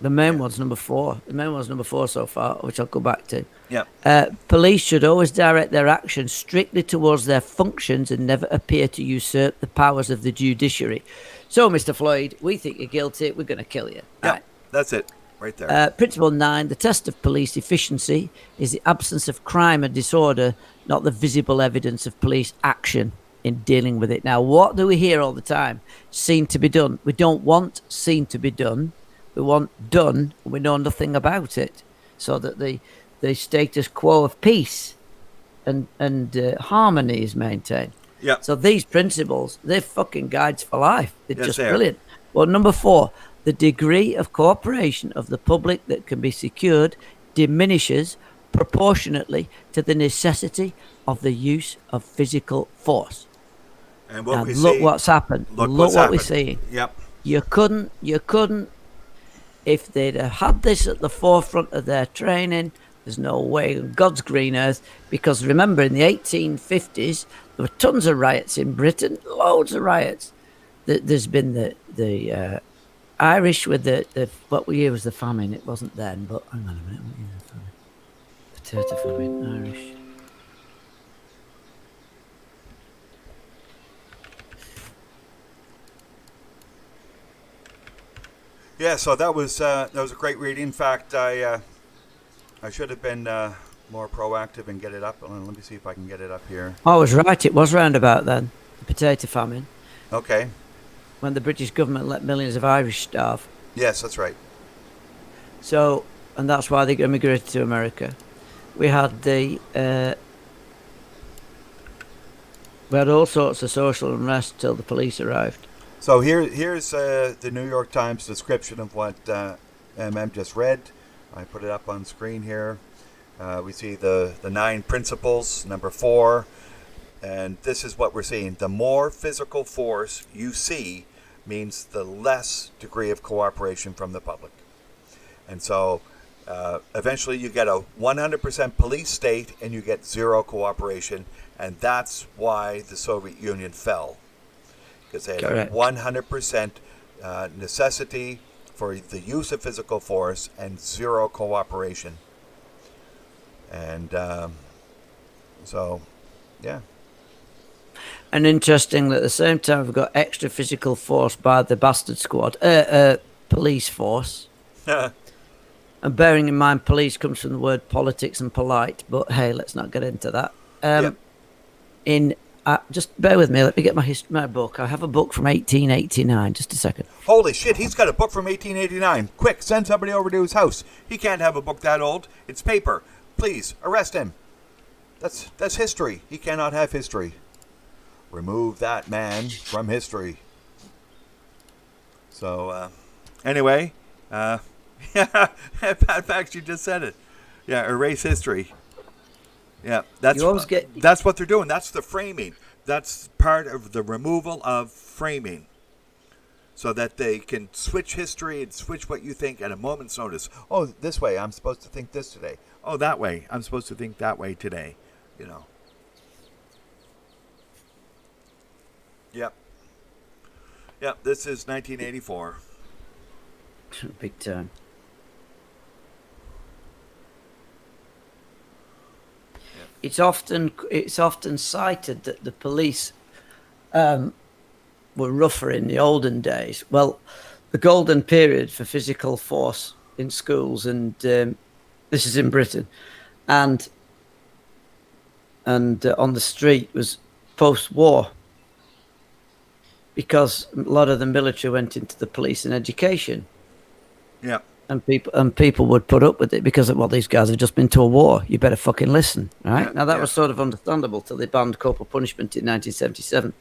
The main one's number 4. The main one's number 4 so far, which I'll go back to. Yeah. Police should always direct their actions strictly towards their functions and never appear to usurp the powers of the judiciary. So, Mr. Floyd, we think you're guilty. We're going to kill you. Yeah, right. That's it. Right there. Principle 9, the test of police efficiency is the absence of crime and disorder, not the visible evidence of police action in dealing with it. Now, what do we hear all the time? Seen to be done. We don't want seen to be done. We want done, and we know nothing about it, so that the status quo of peace and harmony is maintained. Yeah. So these principles, they're fucking guides for life. They're just brilliant. Well, number 4, the degree of cooperation of the public that can be secured diminishes proportionately to the necessity of the use of physical force. And what we look see, what's happened. Look what we're seeing. Yep. You couldn't, if they'd have had this at the forefront of their training, there's no way in God's green earth, because remember, in the 1850s, there were tons of riots in Britain, loads of riots. There's been the Irish with the what year was the famine? It wasn't then, but hang on a minute. What year was the famine? Potato famine, Irish. Yeah, so that was a great read. In fact, I should have been more proactive and get it up. Let me see if I can get it up here. I was right. It was roundabout then. The potato famine. Okay. When the British government let millions of Irish starve. Yes, that's right. So, and that's why they immigrated to America. We had we had all sorts of social unrest till the police arrived. So here's the New York Times description of what MM just read. I put it up on screen here. We see the 9 principles, number 4, and this is what we're seeing. The more physical force you see means the less degree of cooperation from the public. And so eventually you get a 100% police state and you get zero cooperation, and that's why the Soviet Union fell. Because they had a 100% necessity for the use of physical force and zero cooperation. And so, yeah. And interesting, at the same time, we've got extra physical force by the bastard squad, police force. And bearing in mind, police comes from the word politics and polite, but hey, let's not get into that. Just bear with me. Let me get my book. I have a book from 1889. Just a second. Holy shit, he's got a book from 1889. Quick, send somebody over to his house. He can't have a book that old. It's paper. Please, arrest him. That's history. He cannot have history. Remove that man from history. So, anyway, yeah, Pat Fax, you just said it. Yeah, erase history. Yeah, that's what they're doing. That's the framing. That's part of the removal of framing, so that they can switch history and switch what you think at a moment's notice. Oh, this way, I'm supposed to think this today. Oh, that way, I'm supposed to think that way today. You know. Yep. Yep, this is 1984. Big time. It's often cited that the police were rougher in the olden days. Well, the golden period for physical force in schools, and this is in Britain, and on the street was post-war, because a lot of the military went into the police and education. Yeah. And people would put up with it because, well, these guys have just been to a war. You better fucking listen, right? Now, that was sort of understandable till they banned corporal punishment in 1977.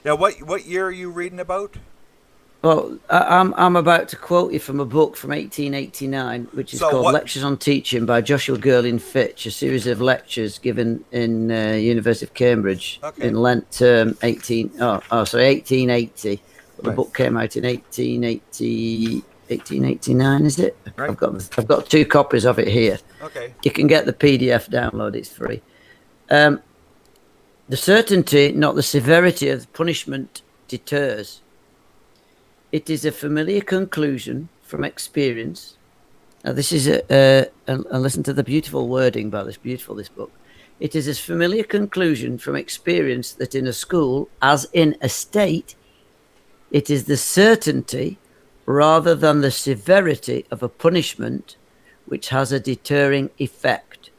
Yeah, what year are you reading about? Well, I'm about to quote you from a book from 1889, which is So called what? Lectures on Teaching by Joshua Girling Fitch, a series of lectures given in University of Cambridge Okay, in Lent term 1880. Well, the right, book came out in 1889, is it? right. I've got two copies of it here. Okay, You can get the PDF download; it's free. The certainty, not the severity of punishment, deters. It is a familiar conclusion from experience. Now, this is and listen to the beautiful wording by this book. It is a familiar conclusion from experience that in a school, as in a state, it is the certainty rather than the severity of a punishment which has a deterring effect,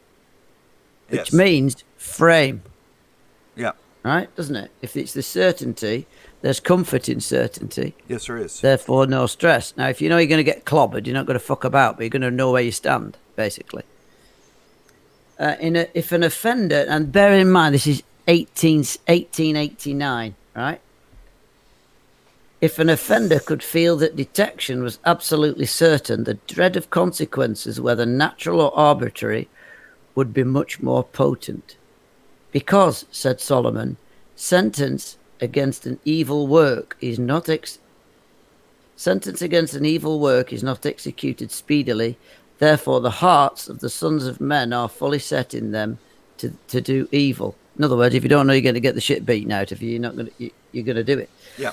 which yes, means frame, yeah, right? Doesn't it? If it's the certainty, there's comfort in certainty. yes, there is. Therefore, no stress. Now, if you know you're going to get clobbered, you're not going to fuck about, but you're going to know where you stand, basically. If an offender, and bear in mind, this is 1889, right? If an offender could feel that detection was absolutely certain, the dread of consequences, whether natural or arbitrary, would be much more potent. Because, said Solomon, sentence against an evil work is not executed speedily. Therefore, the hearts of the sons of men are fully set in them to do evil. In other words, if you don't know you're going to get the shit beaten out of you, you're going to do it. Yeah.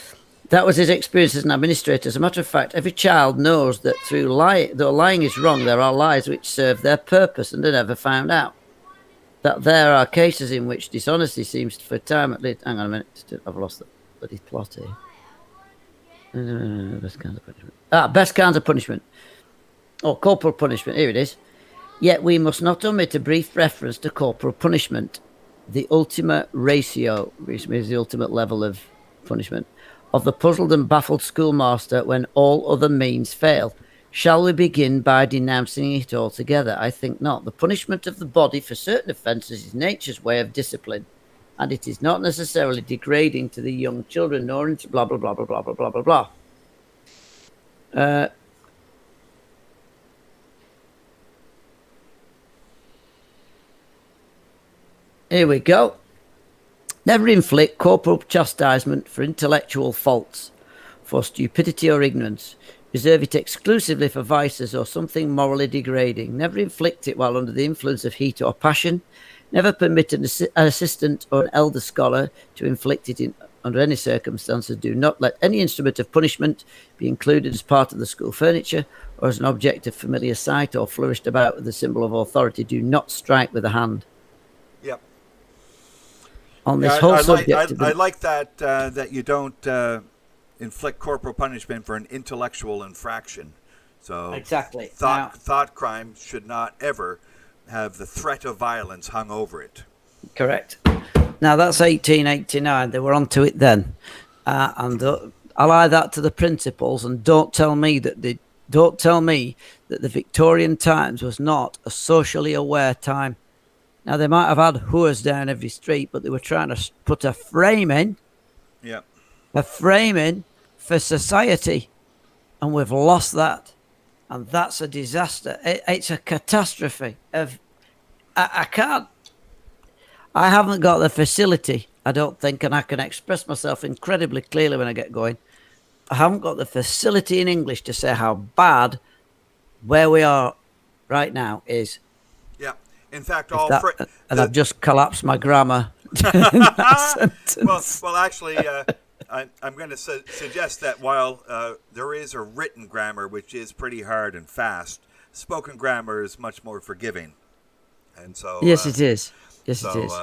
That was his experience as an administrator. As a matter of fact, every child knows that though lying is wrong, there are lies which serve their purpose and are never found out. That there are cases in which dishonesty seems for a time at least. Hang on a minute, I've lost the bloody plot here. Best kinds of punishment. Best kinds of punishment. Oh, corporal punishment. Here it is. Yet we must not omit a brief reference to corporal punishment, the ultima ratio, which means the ultimate level of punishment, of the puzzled and baffled schoolmaster when all other means fail. Shall we begin by denouncing it altogether? I think not. The punishment of the body for certain offences is nature's way of discipline, and it is not necessarily degrading to the young children, nor into blah, blah, blah, blah, blah, blah, blah, blah, blah. Here we go. Never inflict corporal chastisement for intellectual faults, for stupidity or ignorance. Reserve it exclusively for vices or something morally degrading. Never inflict it while under the influence of heat or passion. Never permit an assistant or an elder scholar to inflict it under any circumstances. Do not let any instrument of punishment be included as part of the school furniture or as an object of familiar sight or flourished about with the symbol of authority. Do not strike with a hand. Yep. On this whole subject, I like that that you don't inflict corporal punishment for an intellectual infraction. So exactly. Thought crime should not ever have the threat of violence hung over it. Correct. Now that's 1889. They were onto it then, and ally that to the principles, and don't tell me that the Victorian times was not a socially aware time. Now they might have had whores down every street, but they were trying to put a frame in. Yeah. A framing for society, and we've lost that, and that's a disaster. It's a catastrophe. I haven't got the facility, I don't think, and I can express myself incredibly clearly when I get going. I haven't got the facility in English to say how bad where we are right now is. Yeah. In fact, I've just collapsed my grammar. well, actually, I'm going to suggest that while there is a written grammar which is pretty hard and fast, spoken grammar is much more forgiving, and so yes, it is. Yes, so, it is.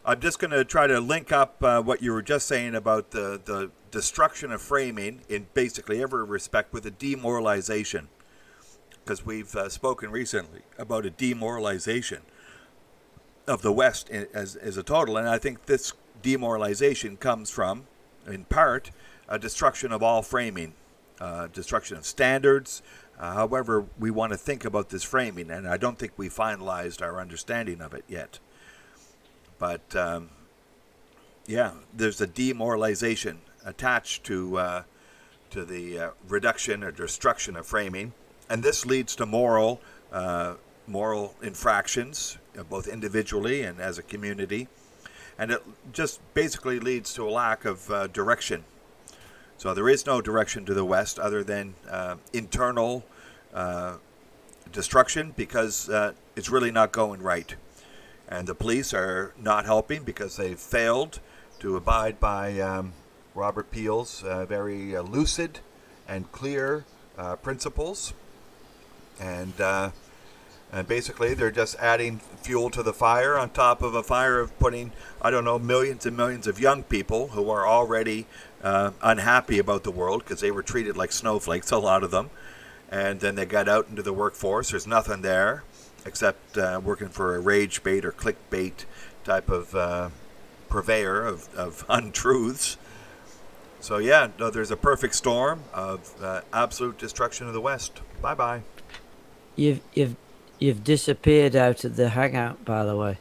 I'm just going to try to link up what you were just saying about the destruction of framing in basically every respect with a demoralization, because we've spoken recently about a demoralization of the West as a total, and I think this demoralization comes from, in part, a destruction of all framing, destruction of standards, however we want to think about this framing, and I don't think we finalized our understanding of it yet. But Yeah, there's a demoralization attached to the reduction or destruction of framing, and this leads to moral infractions, both individually and as a community, and it just basically leads to a lack of direction. So there is no direction to the West other than internal destruction, because it's really not going right. And the police are not helping because they've failed to abide by Robert Peel's very lucid and clear principles. And basically, they're just adding fuel to the fire on top of a fire of putting, I don't know, millions and millions of young people who are already unhappy about the world because they were treated like snowflakes, a lot of them. And then they got out into the workforce. There's nothing there except working for a rage bait or clickbait type of purveyor of untruths. So yeah, no, there's a perfect storm of absolute destruction of the West. Bye-bye. You've disappeared out of the hangout, by the way.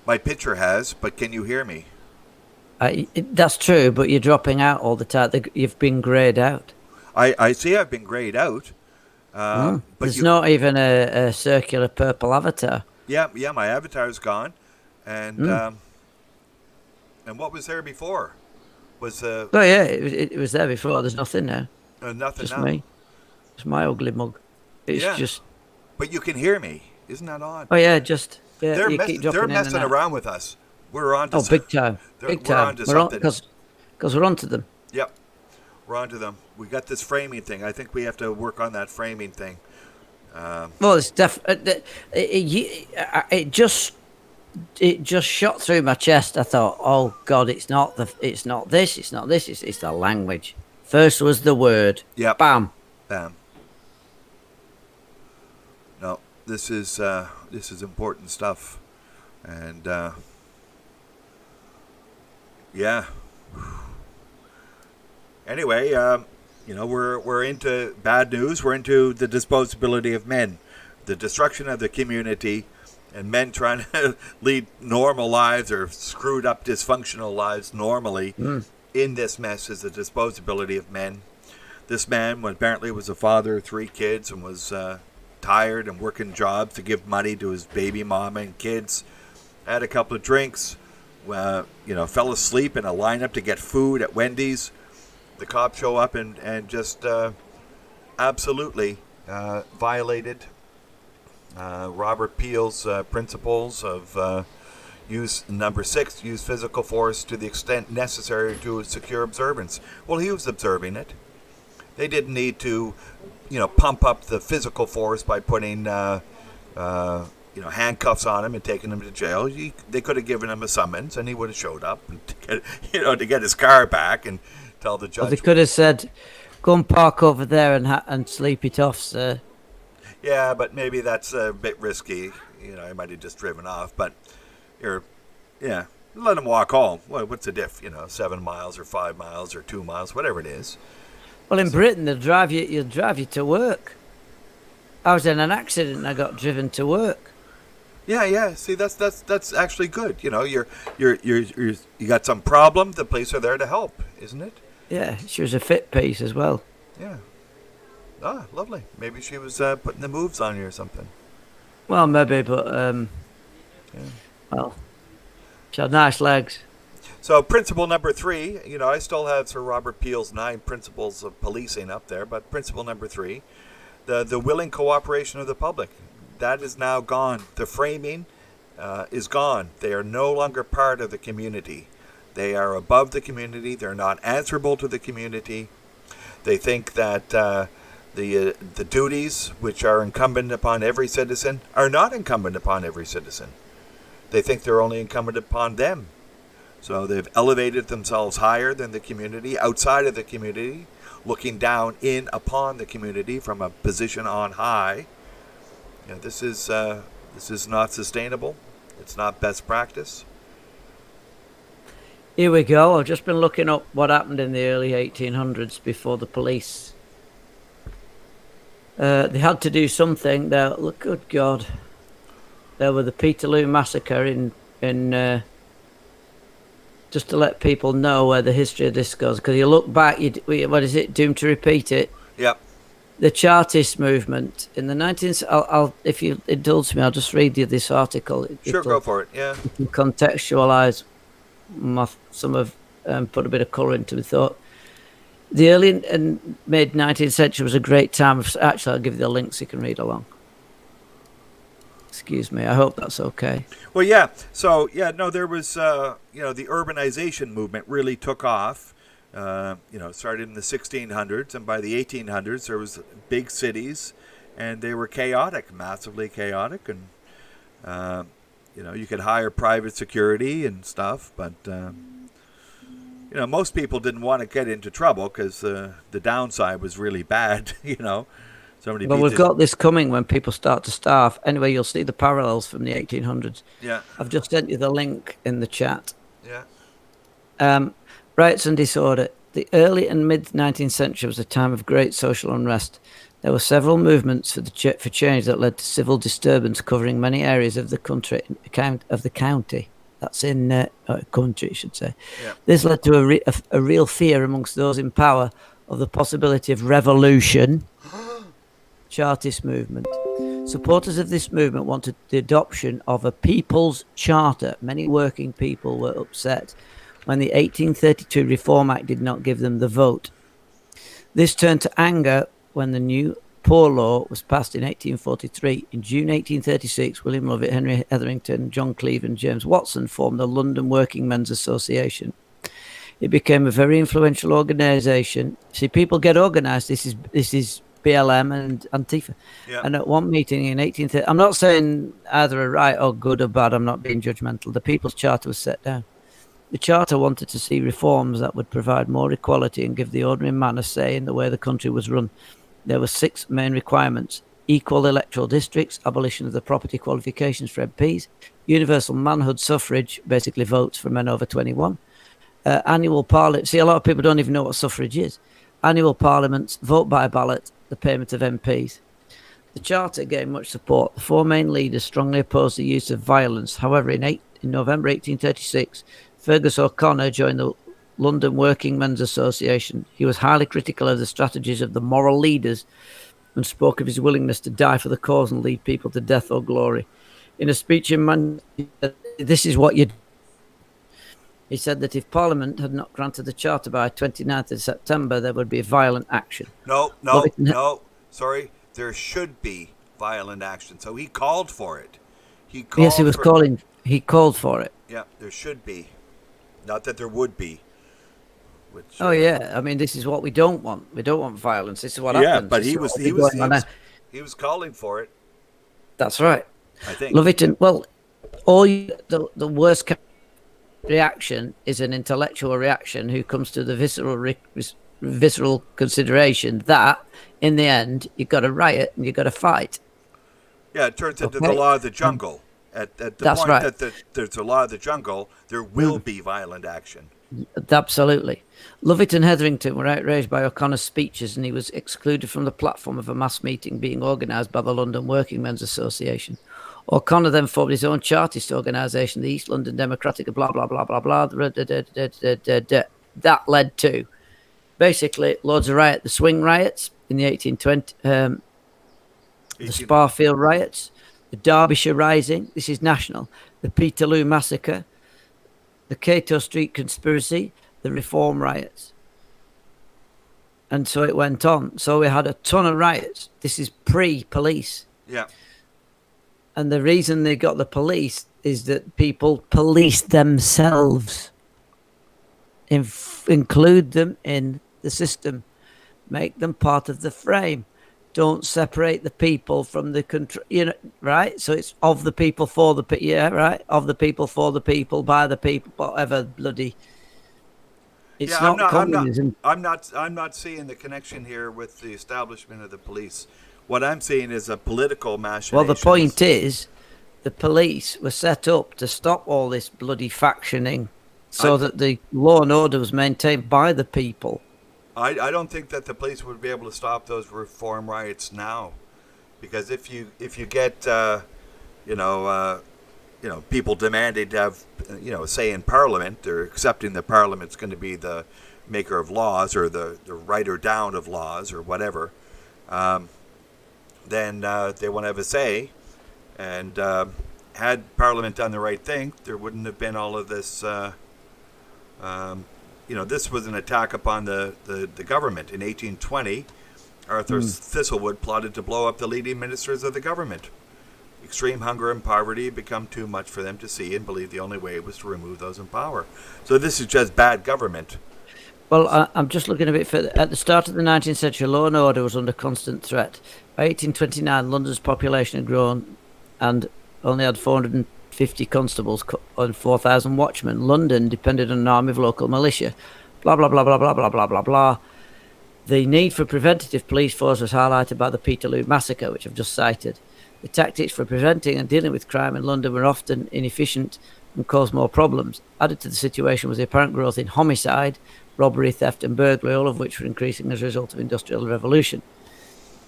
My picture has, but can you hear me? That's true, but you're dropping out all the time. You've been greyed out. I see I've been grayed out. But there's not even a circular purple avatar. Yeah, my avatar's gone. And what was there before? Was Oh yeah, it was there before. There's nothing now. Nothing just now. Me. It's my ugly mug. It's just. But you can hear me. Isn't that odd? Oh yeah, they're they're messing around with us. We're on to big time. Big time. We're on to something. Because we're on to them. Yep. We're on to them. We got this framing thing. I think we have to work on that framing thing. Well, it's it just shot through my chest. I thought, oh God, it's not this, it's the language. First was the word. Yep. Bam. Bam. No, this is important stuff, and yeah. Anyway, we're into bad news. We're into the disposability of men, the destruction of the community, and men trying to lead normal lives or screwed up dysfunctional lives normally. In this mess is the disposability of men. This man apparently was a father of 3 kids and was tired and working jobs to give money to his baby mama and kids. Had a couple of drinks, fell asleep in a lineup to get food at Wendy's. The cops show up and just absolutely violated Robert Peel's principles of number 6, use physical force to the extent necessary to secure observance. Well, he was observing it. They didn't need to, pump up the physical force by putting, handcuffs on him and taking him to jail. They could have given him a summons, and he would have showed up and to get his car back and tell the judge. Well, they could have said, "Go and park over there and sleep it off, sir." Yeah, but maybe that's a bit risky. He might have just driven off, but let him walk home. Well, what's the diff? 7 miles or 5 miles or 2 miles, whatever it is. Well, in Britain, they'll drive you to work. I was in an accident and I got driven to work. Yeah. See, that's actually good. You got some problem. The police are there to help, isn't it? Yeah, she was a fit piece as well. Yeah. Ah, lovely. Maybe she was putting the moves on you or something. Well, maybe, but well, she had nice legs. So principle number 3, I still have Sir Robert Peel's 9 principles of policing up there, but principle number 3, the willing cooperation of the public, that is now gone. The framing is gone. They are no longer part of the community. They are above the community. They're not answerable to the community. They think that the duties which are incumbent upon every citizen are not incumbent upon every citizen. They think they're only incumbent upon them. So they've elevated themselves higher than the community, outside of the community, looking down in upon the community from a position on high. This is not sustainable. It's not best practice. Here we go. I've just been looking up what happened in the early 1800s before the police. They had to do something. Now, look, good God. There were the Peterloo massacre in just to let people know where the history of this goes. Because you look back, what is it? Doomed to repeat it. Yep. The Chartist movement in the 19th. I'll if you indulge me, I'll just read you this article. Sure, go for it. Yeah. You can contextualize some of put a bit of colour into the thought. The early and mid 19th century was a great time of. Actually, I'll give you the link so you can read along. Excuse me. I hope that's okay. Well, yeah. So, yeah, no, there was, the urbanization movement really took off. Started in the 1600s, and by the 1800s, there was big cities, and they were chaotic, massively chaotic, and you could hire private security and stuff, but most people didn't want to get into trouble because the downside was really bad. Well, we've got this coming when people start to starve. Anyway, you'll see the parallels from the 1800s. Yeah. I've just sent you the link in the chat. Yeah. Riots and disorder. The early and mid-19th century was a time of great social unrest. There were several movements for change that led to civil disturbance covering many areas of the county. That's in country, I should say. Yeah. This led to a real fear amongst those in power of the possibility of revolution. Chartist movement. Supporters of this movement wanted the adoption of a people's charter. Many working people were upset when the 1832 Reform Act did not give them the vote. This turned to anger when the new Poor Law was passed in 1843. In June 1836, William Lovett, Henry Hetherington, John Cleave and James Watson formed the London Working Men's Association. It became a very influential organisation. See, people get organised. This is BLM and Antifa. Yeah. And at one meeting in 1830, I'm not saying either are right or good or bad, I'm not being judgmental. The People's Charter was set down. The Charter wanted to see reforms that would provide more equality and give the ordinary man a say in the way the country was run. There were 6 main requirements: equal electoral districts, abolition of the property qualifications for MPs, universal manhood suffrage, basically votes for men over 21, annual parliament. See, a lot of people don't even know what suffrage is. Annual parliaments, vote by ballot, the payment of MPs. The Charter gained much support. The 4 main leaders strongly opposed the use of violence. However, in November 1836, Fergus O'Connor joined the London Working Men's Association. He was highly critical of the strategies of the moral leaders and spoke of his willingness to die for the cause and lead people to death or glory. In a speech in Manchester, this is what you do. He said that if Parliament had not granted the Charter by 29th of September, there would be violent action. No. Sorry. There should be violent action. So he called for it. He called for it. Yeah, there should be. Not that there would be. I mean, this is what we don't want. We don't want violence. This is what happens. Yeah, but he was calling for it. That's right. I think. Lovitton, well, the worst reaction is an intellectual reaction who comes to the visceral consideration that in the end you've got to riot and you've got to fight. Yeah, it turns into the law of the jungle. At the point that there's a law of the jungle, there will be violent action. Absolutely. Lovett and Hetherington were outraged by O'Connor's speeches, and he was excluded from the platform of a mass meeting being organised by the London Working Men's Association. O'Connor then formed his own Chartist organisation, the East London Democratic, blah, blah, blah, blah, blah. That led to basically loads of riots. The swing riots in the 1820, the Sparfield riots, the Derbyshire Rising, this is national, the Peterloo Massacre, the Cato Street Conspiracy, the Reform riots. And so it went on. So we had a ton of riots. This is pre-police. Yeah. And the reason they got the police is that people police themselves. Include them in the system. Make them part of the frame. Don't separate the people from the control, right? So it's of the people, for the people, right? Of the people, for the people, by the people, whatever bloody. It's not communism. I'm not seeing the connection here with the establishment of the police. What I'm seeing is a political machination. Well, the point is, the police were set up to stop all this bloody factioning, so that the law and order was maintained by the people. I don't think that the police would be able to stop those reform riots now, because if you get people demanding to have, a say in Parliament, or accepting that Parliament's going to be the maker of laws, or the writer down of laws, or whatever, then they want to have a say. And had Parliament done the right thing, there wouldn't have been all of this. This was an attack upon the government. In 1820, Arthur Thistlewood plotted to blow up the leading ministers of the government. Extreme hunger and poverty had become too much for them to see, and believed the only way was to remove those in power. So this is just bad government. Well, I'm just looking a bit further. At the start of the 19th century, law and order was under constant threat. By 1829, London's population had grown and only had 450 constables and 4,000 watchmen. London depended on an army of local militia. Blah, blah, blah, blah, blah, blah, blah, blah, blah. The need for preventative police force was highlighted by the Peterloo massacre, which I've just cited. The tactics for preventing and dealing with crime in London were often inefficient and caused more problems. Added to the situation was the apparent growth in homicide, robbery, theft and burglary, all of which were increasing as a result of Industrial Revolution.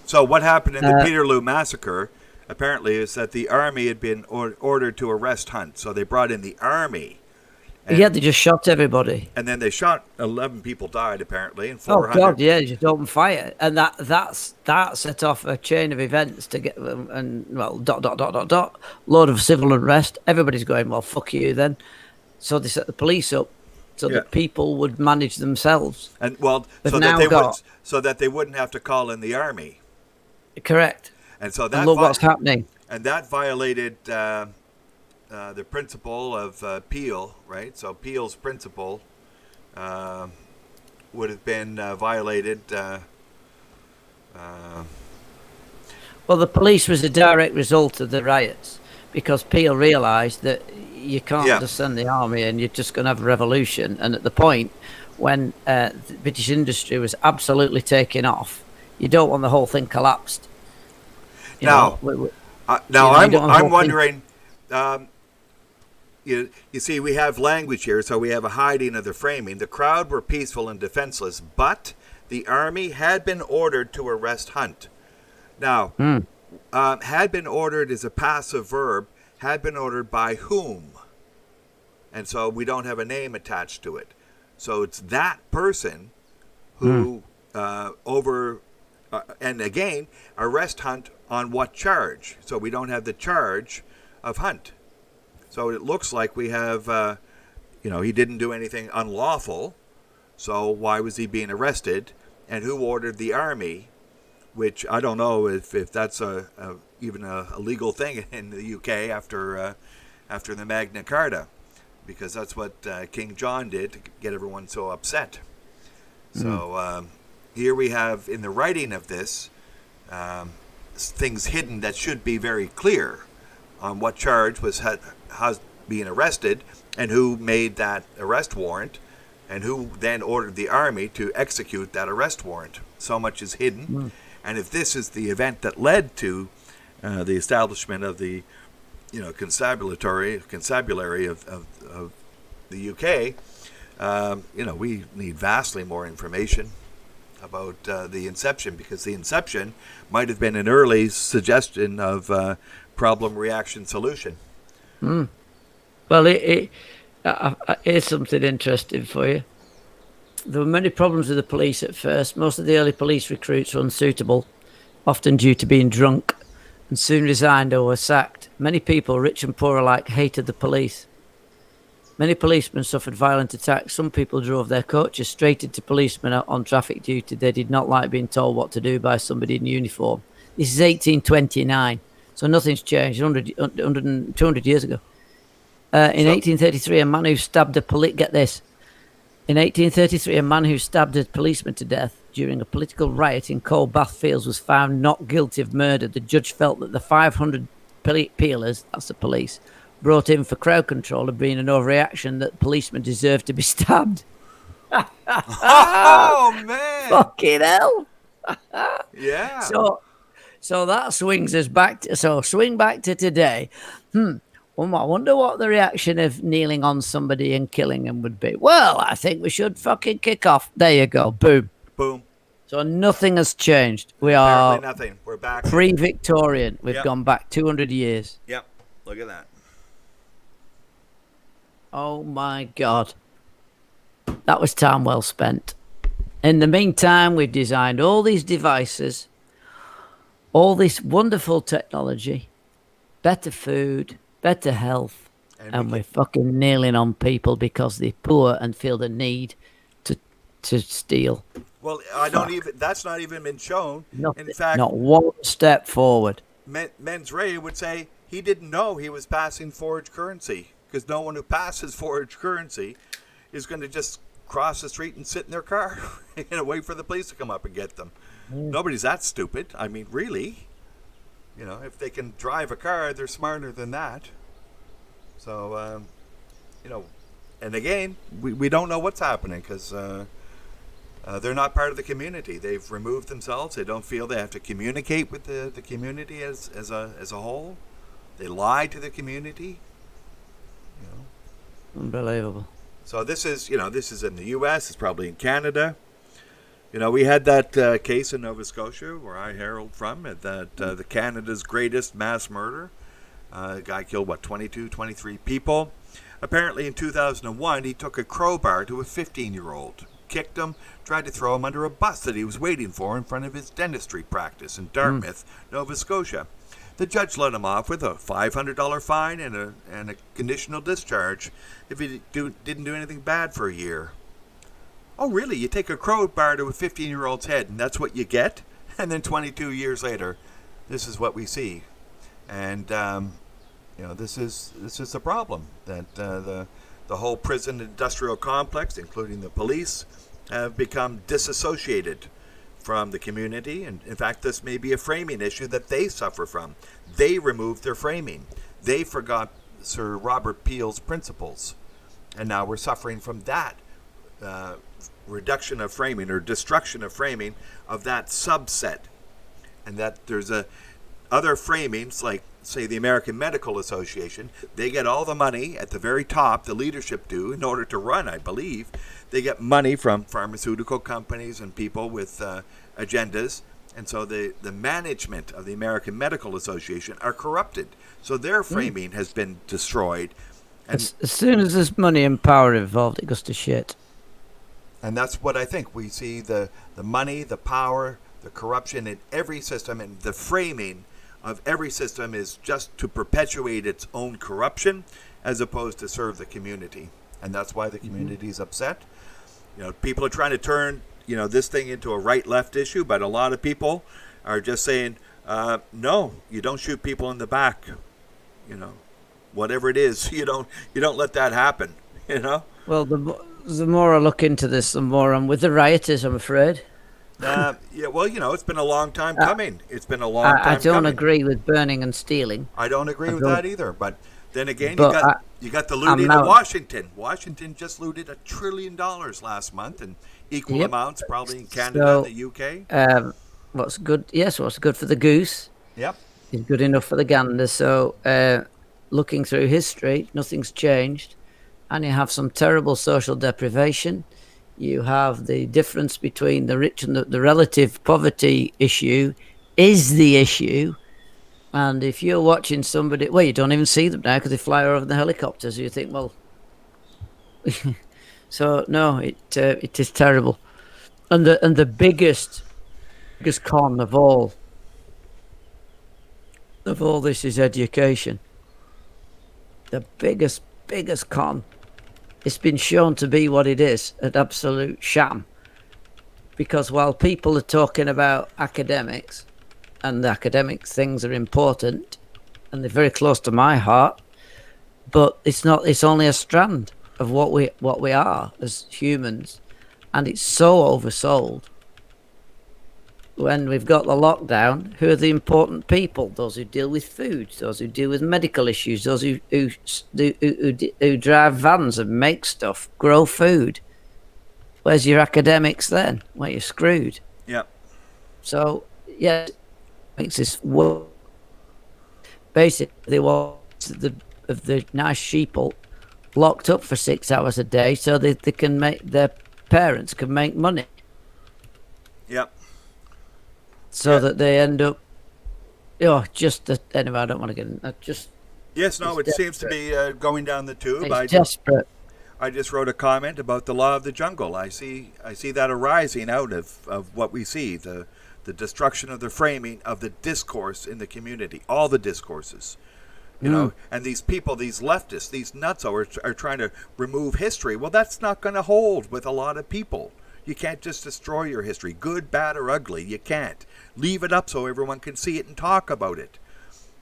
So what happened in the Peterloo massacre, apparently, is that the army had been ordered to arrest Hunt. So they brought in the army. Yeah, they just shot everybody. And then they shot 11 people died, apparently, and 400. Oh, God, yeah, they just opened fire. And that set off a chain of events to get, load of civil unrest. Everybody's going, well, fuck you then. So they set the police up so that people would manage themselves. And, so that they wouldn't have to call in the army. Correct. And so that look what's happening. And that violated the principle of Peel, right? So Peel's principle would have been violated. Well, the police was a direct result of the riots, because Peel realised that you can't just send the army and you're just going to have a revolution. And at the point when the British industry was absolutely taking off, you don't want the whole thing collapsed. I'm wondering. You see, we have language here, so we have a hiding of the framing. The crowd were peaceful and defenseless, but the army had been ordered to arrest Hunt. Now, had been ordered is a passive verb. Had been ordered by whom? And so we don't have a name attached to it. So it's that person who and again, arrest Hunt on what charge? So we don't have the charge of Hunt. So it looks like we have, he didn't do anything unlawful. So why was he being arrested? And who ordered the army? Which I don't know if that's even a legal thing in the UK after the Magna Carta, because that's what King John did to get everyone so upset. So here we have in the writing of this things hidden that should be very clear on what charge was being arrested, and who made that arrest warrant, and who then ordered the army to execute that arrest warrant. So much is hidden. And if this is the event that led to the establishment of the constabulary of the UK, we need vastly more information about the inception, because the inception might have been an early suggestion of problem, reaction, solution. Well, here's something interesting for you. There were many problems with the police at first. Most of the early police recruits were unsuitable, often due to being drunk, and soon resigned or were sacked. Many people, rich and poor alike, hated the police. Many policemen suffered violent attacks. Some people drove their coaches straight into policemen out on traffic duty. They did not like being told what to do by somebody in uniform. This is 1829, so nothing's changed. 200 years ago. In 1833, a man who stabbed a policeman to death during a political riot in Cold Bath Fields was found not guilty of murder. The judge felt that the 500 peelers, that's the police, brought in for crowd control had been an overreaction, that policemen deserved to be stabbed. Oh, man. Fucking hell. Yeah. So that swings us back swing back to today. Well, I wonder what the reaction of kneeling on somebody and killing him would be. Well, I think we should fucking kick off. There you go. Boom. Boom. So nothing has changed. We Apparently are nothing. We're back. pre-Victorian. We've gone back 200 years. Yep. Look at that. Oh my God. That was time well spent. In the meantime, we've designed all these devices, all this wonderful technology, better food, better health, and we're fucking kneeling on people because they're poor and feel the need to steal. Well, I don't even. That's not even been shown. Nothing, In fact, not one step forward. Mens Rea would say he didn't know he was passing forged currency, because no one who passes forged currency is going to just cross the street and sit in their car and wait for the police to come up and get them. Nobody's that stupid. I mean, really? You know, if they can drive a car, they're smarter than that. So, you know, and again, we don't know what's happening because they're not part of the community. They've removed themselves. They don't feel they have to communicate with the community as a whole. They lie to the community. You know. Unbelievable. So this is in the U.S. It's probably in Canada. You know, we had that case in Nova Scotia where I herald from, that the Canada's greatest mass murder. A guy killed, 23 people. Apparently in 2001, he took a crowbar to a 15-year-old, kicked him, tried to throw him under a bus that he was waiting for in front of his dentistry practice in Dartmouth, Nova Scotia. The judge let him off with a $500 fine and a conditional discharge if he didn't do anything bad for a year. Oh, really? You take a crowbar to a 15-year-old's head and that's what you get? And then 22 years later, this is what we see. And, you know, this is the problem, that the whole prison industrial complex, including the police, have become disassociated from the community. And in fact, this may be a framing issue that they suffer from. They removed their framing. They forgot Sir Robert Peel's principles. And now we're suffering from that reduction of framing or destruction of framing of that subset. And that there's other framings, like, say, the American Medical Association. They get all the money at the very top, the leadership do, in order to run, I believe. They get money from pharmaceutical companies and people with agendas. And so the management of the American Medical Association are corrupted. So their framing has been destroyed. And As soon as there's money and power involved, it goes to shit. And that's what I think. We see the money, the power, the corruption in every system, and the framing of every system is just to perpetuate its own corruption as opposed to serve the community. And that's why the community is upset. You know, people are trying to turn, you know, this thing into a right-left issue, but a lot of people are just saying, no, you don't shoot people in the back. You know, whatever it is, you don't let that happen, you know? Well, the more I look into this, the more I'm with the rioters, I'm afraid. Yeah, well, you know, it's been a long time coming. It's been a long time I don't coming. agree with burning and stealing. I don't agree with that either. But then again, you got the looting now, of Washington. Washington just looted $1 trillion last month, and equal amounts probably in Canada and the UK. What's good? Yes, what's good for the goose Yep. is good enough for the gander. So, looking through history, nothing's changed, and you have some terrible social deprivation. You have the difference between the rich and the relative poverty issue is the issue. And if you're watching somebody, well, you don't even see them now because they fly over the helicopters. You think, well, so no, it is terrible. And the biggest con of all this is education. The biggest con. It's been shown to be what it is, an absolute sham. Because while people are talking about academics, and the academic things are important, and they're very close to my heart, but it's only a strand of what we are as humans, and it's so oversold. When we've got the lockdown, who are the important people? Those who deal with food, those who deal with medical issues, those who drive vans and make stuff, grow food. Where's your academics then? Well, you're screwed. Yep. So, yeah, it makes this work. Basically, they want the nice sheeple locked up for 6 hours a day so they can their parents can make money. Yep. So that they end up, anyway, I don't want to get in. Yes, no, It's it seems to desperate. be going down the tube. It's desperate. I just wrote a comment about the law of the jungle. I see that arising out of what we see, the destruction of the framing of the discourse in the community, all the discourses. And these people, these leftists, these nutsos are trying to remove history. Well, that's not going to hold with a lot of people. You can't just destroy your history, good, bad, or ugly. You can't. Leave it up so everyone can see it and talk about it.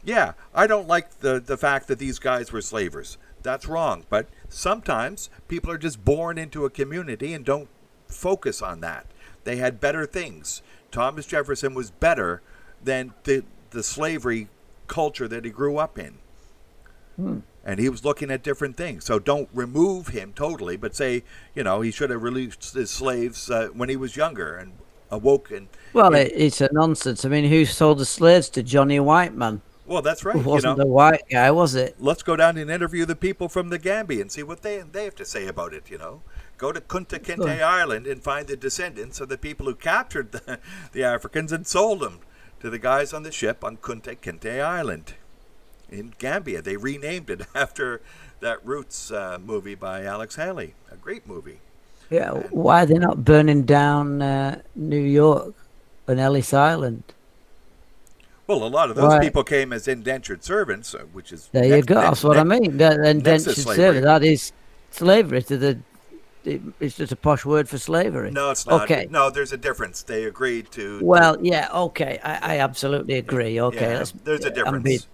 Yeah, I don't like the fact that these guys were slavers. That's wrong. But sometimes people are just born into a community and don't focus on that. They had better things. Thomas Jefferson was better than the slavery culture that he grew up in. And he was looking at different things. So don't remove him totally, but say, he should have released his slaves when he was younger and awoke. Well, it's a nonsense. I mean, who sold the slaves to Johnny Whiteman? Well, that's right. It wasn't the white guy, was it? Let's go down and interview the people from the Gambia and see what they have to say about it, Go to Kunta Kinte Island and find the descendants of the people who captured the Africans and sold them to the guys on the ship on Kunta Kinte Island in Gambia. They renamed it after that Roots movie by Alex Haley, a great movie. Yeah, why are they not burning down New York and Ellis Island? Well, a lot of those people came as indentured servants, which is... There you go, that's what I mean. The indentured servant, that is slavery it's just a posh word for slavery. No, it's not. Okay. No, there's a difference. They agreed to... Well, yeah, okay. I absolutely agree. Okay. Yeah, there's a difference.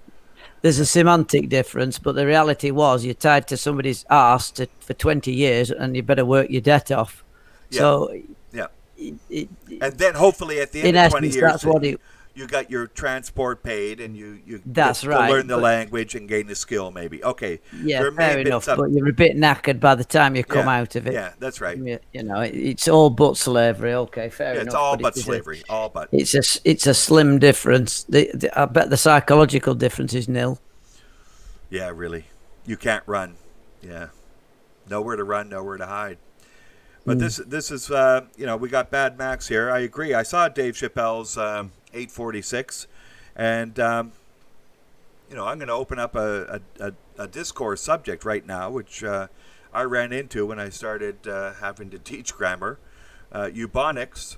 There's a semantic difference, but the reality was you're tied to somebody's arse for 20 years and you better work your debt off. Yeah. So... Yeah. And then hopefully at the end of 20 years... that's what you got your transport paid and you that's get right, to learn the language and gain the skill maybe. Okay. Yeah, fair enough. But you're a bit knackered by the time you come out of it. Yeah, that's right. It's all but slavery. Okay, fair enough. It's all but slavery. All but. It's a slim difference. I bet the psychological difference is nil. Yeah, really. You can't run. Yeah. Nowhere to run, nowhere to hide. But this is, we got Bad Max here. I agree. I saw Dave Chappelle's 846. And, I'm going to open up a discourse subject right now, which I ran into when I started having to teach grammar. Eubonics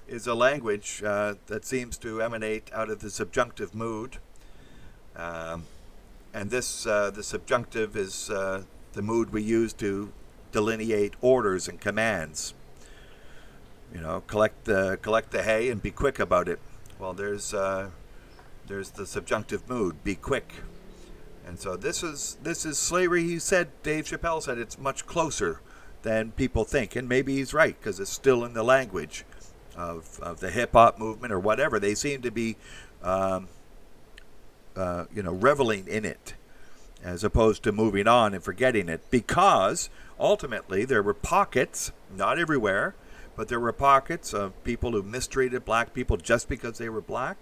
is a language that seems to emanate out of the subjunctive mood. And the subjunctive is the mood we use to delineate orders and commands. Collect the hay and be quick about it. Well, there's the subjunctive mood, be quick. And so this is slavery. Dave Chappelle said it's much closer than people think, and maybe he's right because it's still in the language of the hip hop movement or whatever. They seem to be reveling in it as opposed to moving on and forgetting it, because ultimately there were pockets, not everywhere, but there were pockets of people who mistreated black people just because they were black,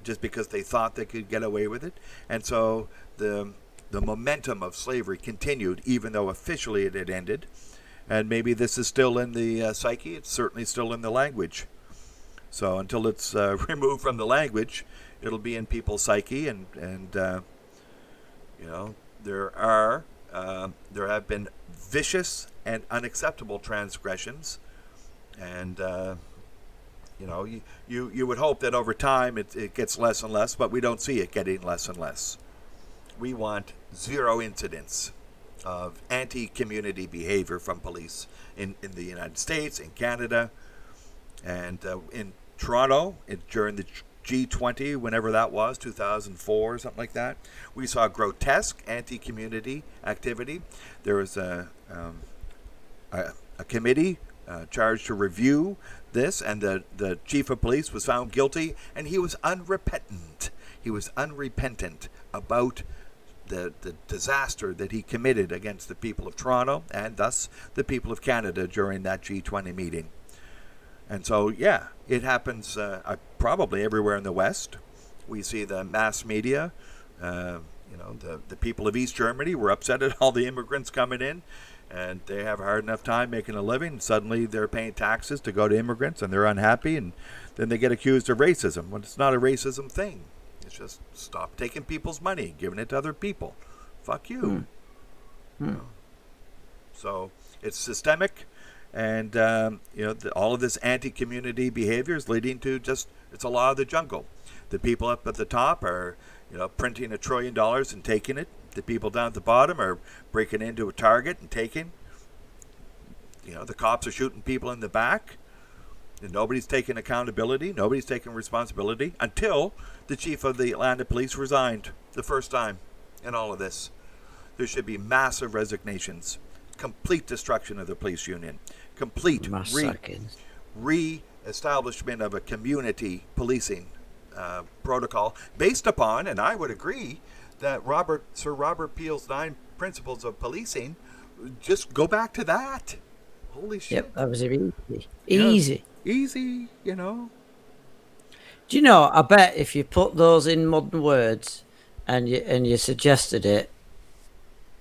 just because they thought they could get away with it. And so the momentum of slavery continued, even though officially it had ended. And maybe this is still in the psyche. It's certainly still in the language. So until it's removed from the language, it'll be in people's psyche. And there have been vicious and unacceptable transgressions. And, you would hope that over time it gets less and less, but we don't see it getting less and less. We want zero incidents of anti-community behavior from police in the United States, in Canada, and in Toronto during the G20, whenever that was, 2004 or something like that. We saw grotesque anti-community activity. There was a committee charged to review this, and the chief of police was found guilty, and he was unrepentant. He was unrepentant about the disaster that he committed against the people of Toronto and thus the people of Canada during that G20 meeting. And so, yeah, it happens probably everywhere in the West. We see the mass media. The people of East Germany were upset at all the immigrants coming in, and they have a hard enough time making a living. Suddenly they're paying taxes to go to immigrants, and they're unhappy, and then they get accused of racism when it's not a racism thing. It's just stop taking people's money, giving it to other people. Fuck you. So it's systemic, and all of this anti-community behavior is leading to it's a law of the jungle. The people up at the top are printing $1 trillion and taking it. The people down at the bottom are breaking into a Target and taking. The cops are shooting people in the back. And nobody's taking accountability. Nobody's taking responsibility until the chief of the Atlanta police resigned the first time in all of this. There should be massive resignations, complete destruction of the police union, complete re-establishment of a community policing protocol based upon, and I would agree, that Sir Robert Peel's 9 principles of policing, just go back to that. Holy shit. Yep, that was easy. Easy. Do you know, I bet if you put those in modern words and you suggested it,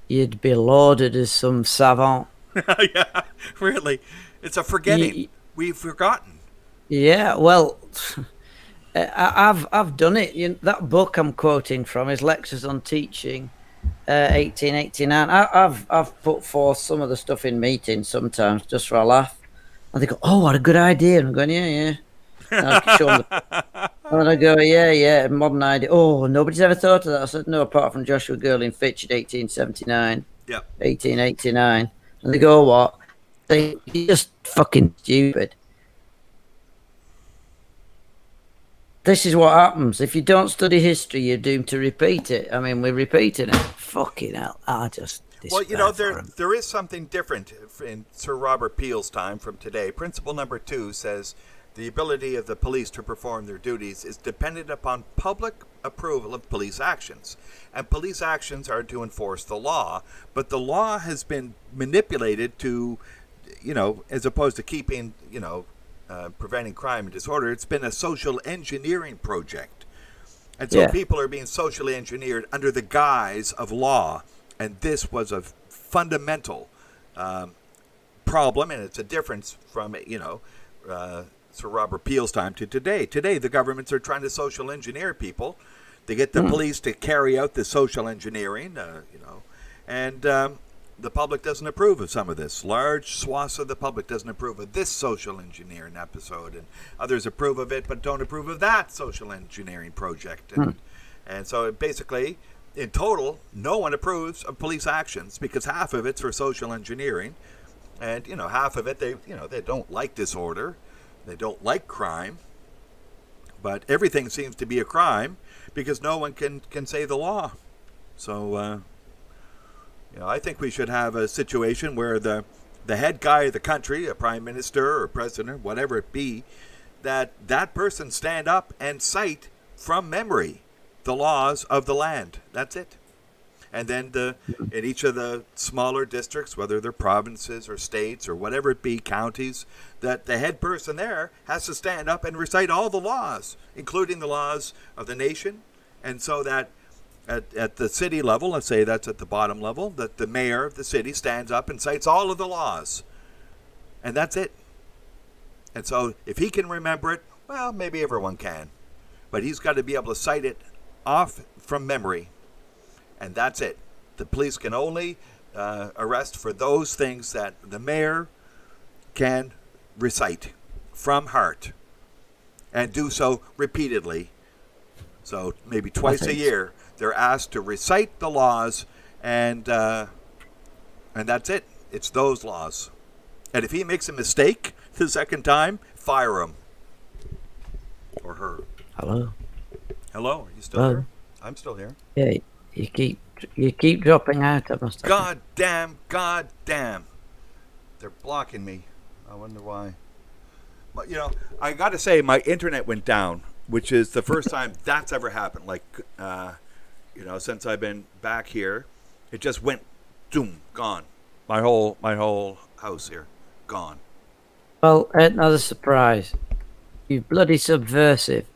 you'd be lauded as some savant. Yeah, really. It's a forgetting. We've forgotten. Yeah, well, I've done it. That book I'm quoting from is Lectures on Teaching, 1889. I've put forth some of the stuff in meetings sometimes just for a laugh. And they go, "Oh, what a good idea." And I'm going, yeah. And I show them and I go, yeah, modern idea. Oh, nobody's ever thought of that. I said, no, apart from Joshua Girling Fitch in 1879. Yeah. 1889. And they go, what? You're just fucking stupid. This is what happens. If you don't study history, you're doomed to repeat it. I mean, we're repeating it. Fucking hell. Well, there is something different in Sir Robert Peel's time from today. Principle number 2 says the ability of the police to perform their duties is dependent upon public approval of police actions. And police actions are to enforce the law. But the law has been manipulated to, as opposed to keeping, preventing crime and disorder, it's been a social engineering project. And so people are being socially engineered under the guise of law. And this was a fundamental problem, and it's a difference from, Sir Robert Peel's time to today. Today, the governments are trying to social engineer people. They get the police to carry out the social engineering, and the public doesn't approve of some of this. Large swaths of the public doesn't approve of this social engineering episode, and others approve of it but don't approve of that social engineering project. And so basically, in total, no one approves of police actions because half of it's for social engineering, and half of it they don't like disorder, they don't like crime, but everything seems to be a crime because no one can say the law. So I think we should have a situation where the head guy of the country, a prime minister or president, whatever it be, that person stand up and cite from memory the laws of the land. That's it. And then in each of the smaller districts, whether they're provinces or states or whatever it be, counties, that the head person there has to stand up and recite all the laws, including the laws of the nation. And so that at the city level, let's say that's at the bottom level, that the mayor of the city stands up and cites all of the laws. And that's it. And so if he can remember it, well, maybe everyone can. But he's got to be able to cite it off from memory, and that's it. The police can only arrest for those things that the mayor can recite from heart and do so repeatedly. So maybe twice a year they're asked to recite the laws, and that's it. It's those laws. And if he makes a mistake the second time, fire him or her. Hello, are you still here? I'm still here. Yeah, you keep dropping out. I must. God damn! They're blocking me. I wonder why. But I got to say, my internet went down, which is the first time that's ever happened. Like, since I've been back here, it just went, doom, gone. My whole house here, gone. Well, another surprise. You bloody subversive.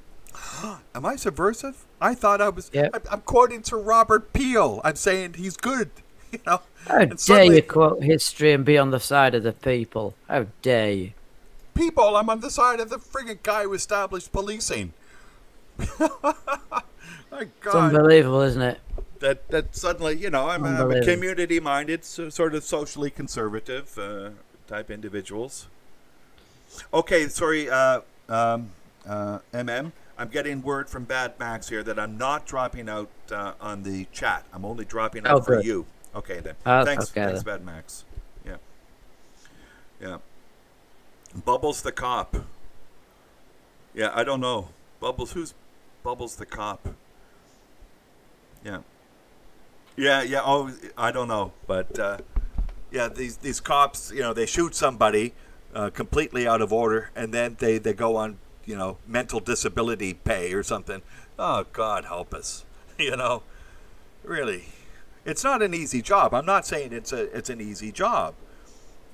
Am I subversive? I thought I was. Yep. I'm quoting Sir Robert Peel. I'm saying he's good. How dare you quote history and be on the side of the people? How dare you? People, I'm on the side of the friggin' guy who established policing. My It's God. unbelievable, isn't it? That suddenly, I'm a Unbelievable. community-minded, sort of socially conservative type individuals. Okay, sorry, I'm getting word from Bad Max here that I'm not dropping out on the chat. I'm only dropping Oh, out for good. you. Okay, then. Oh, that's Thanks, okay thanks, then. Bad Max. Yeah, yeah. Bubbles the cop. Yeah, I don't know. Bubbles, who's Bubbles the cop? Yeah, yeah. Oh, I don't know, but yeah, these cops, they shoot somebody completely out of order, and then they go on, mental disability pay or something. Oh, God help us. you know, really, it's not an easy job. I'm not saying it's an easy job,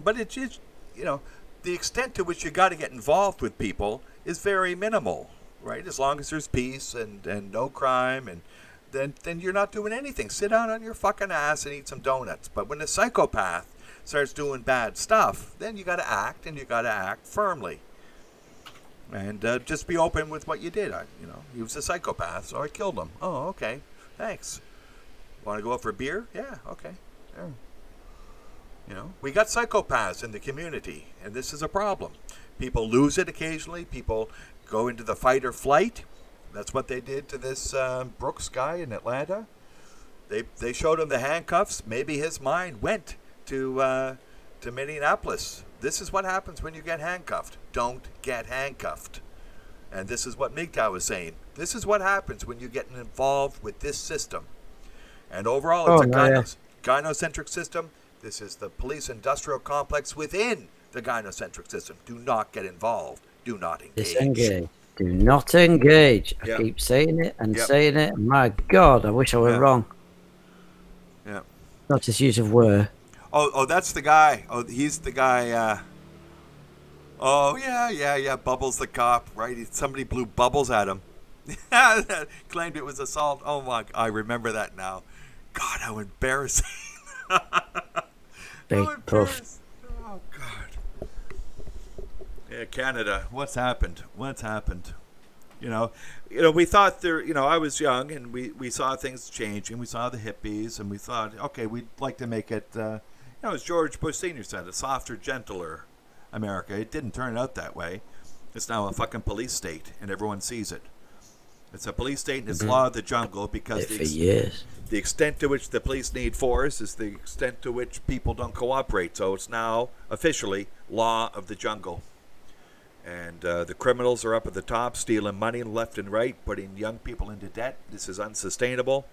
but it's just, the extent to which you got to get involved with people is very minimal, right? As long as there's peace and no crime, and then you're not doing anything. Sit down on your fucking ass and eat some donuts. But when a psychopath starts doing bad stuff, then you got to act, and you got to act firmly, and just be open with what you did. He was a psychopath, so I killed him. Oh, okay, thanks. Want to go out for a beer? Yeah, okay. Yeah. We got psychopaths in the community, and this is a problem. People lose it occasionally. People go into the fight or flight. That's what they did to this Brooks guy in Atlanta. They showed him the handcuffs. Maybe his mind went to Minneapolis. This is what happens when you get handcuffed. Don't get handcuffed. And this is what MGTOW was saying. This is what happens when you get involved with this system. And overall, it's gynocentric system. This is the police industrial complex within the gynocentric system. Do not get involved. Do not engage. Disengage. Do not engage. I Yep. keep saying it and Yep. saying it. My God, I wish I were Yeah. wrong. Yeah. Not just use of were. Oh, that's the guy. Oh, he's the guy. Oh, yeah. Bubbles the cop, right? Somebody blew bubbles at him. Claimed it was assault. Oh, my. I remember that now. God, how embarrassing. Big puff. Oh, God. Yeah, Canada. What's happened? We thought there, I was young, and we saw things changing. We saw the hippies, and we thought, okay, we'd like to make it, as George Bush Sr. said, a softer, gentler America. It didn't turn out that way. It's now a fucking police state, and everyone sees it. It's a police state, and it's law of the jungle, because For years. the extent to which the police need force is the extent to which people don't cooperate. So it's now officially law of the jungle. And the criminals are up at the top, stealing money left and right, putting young people into debt. This is unsustainable.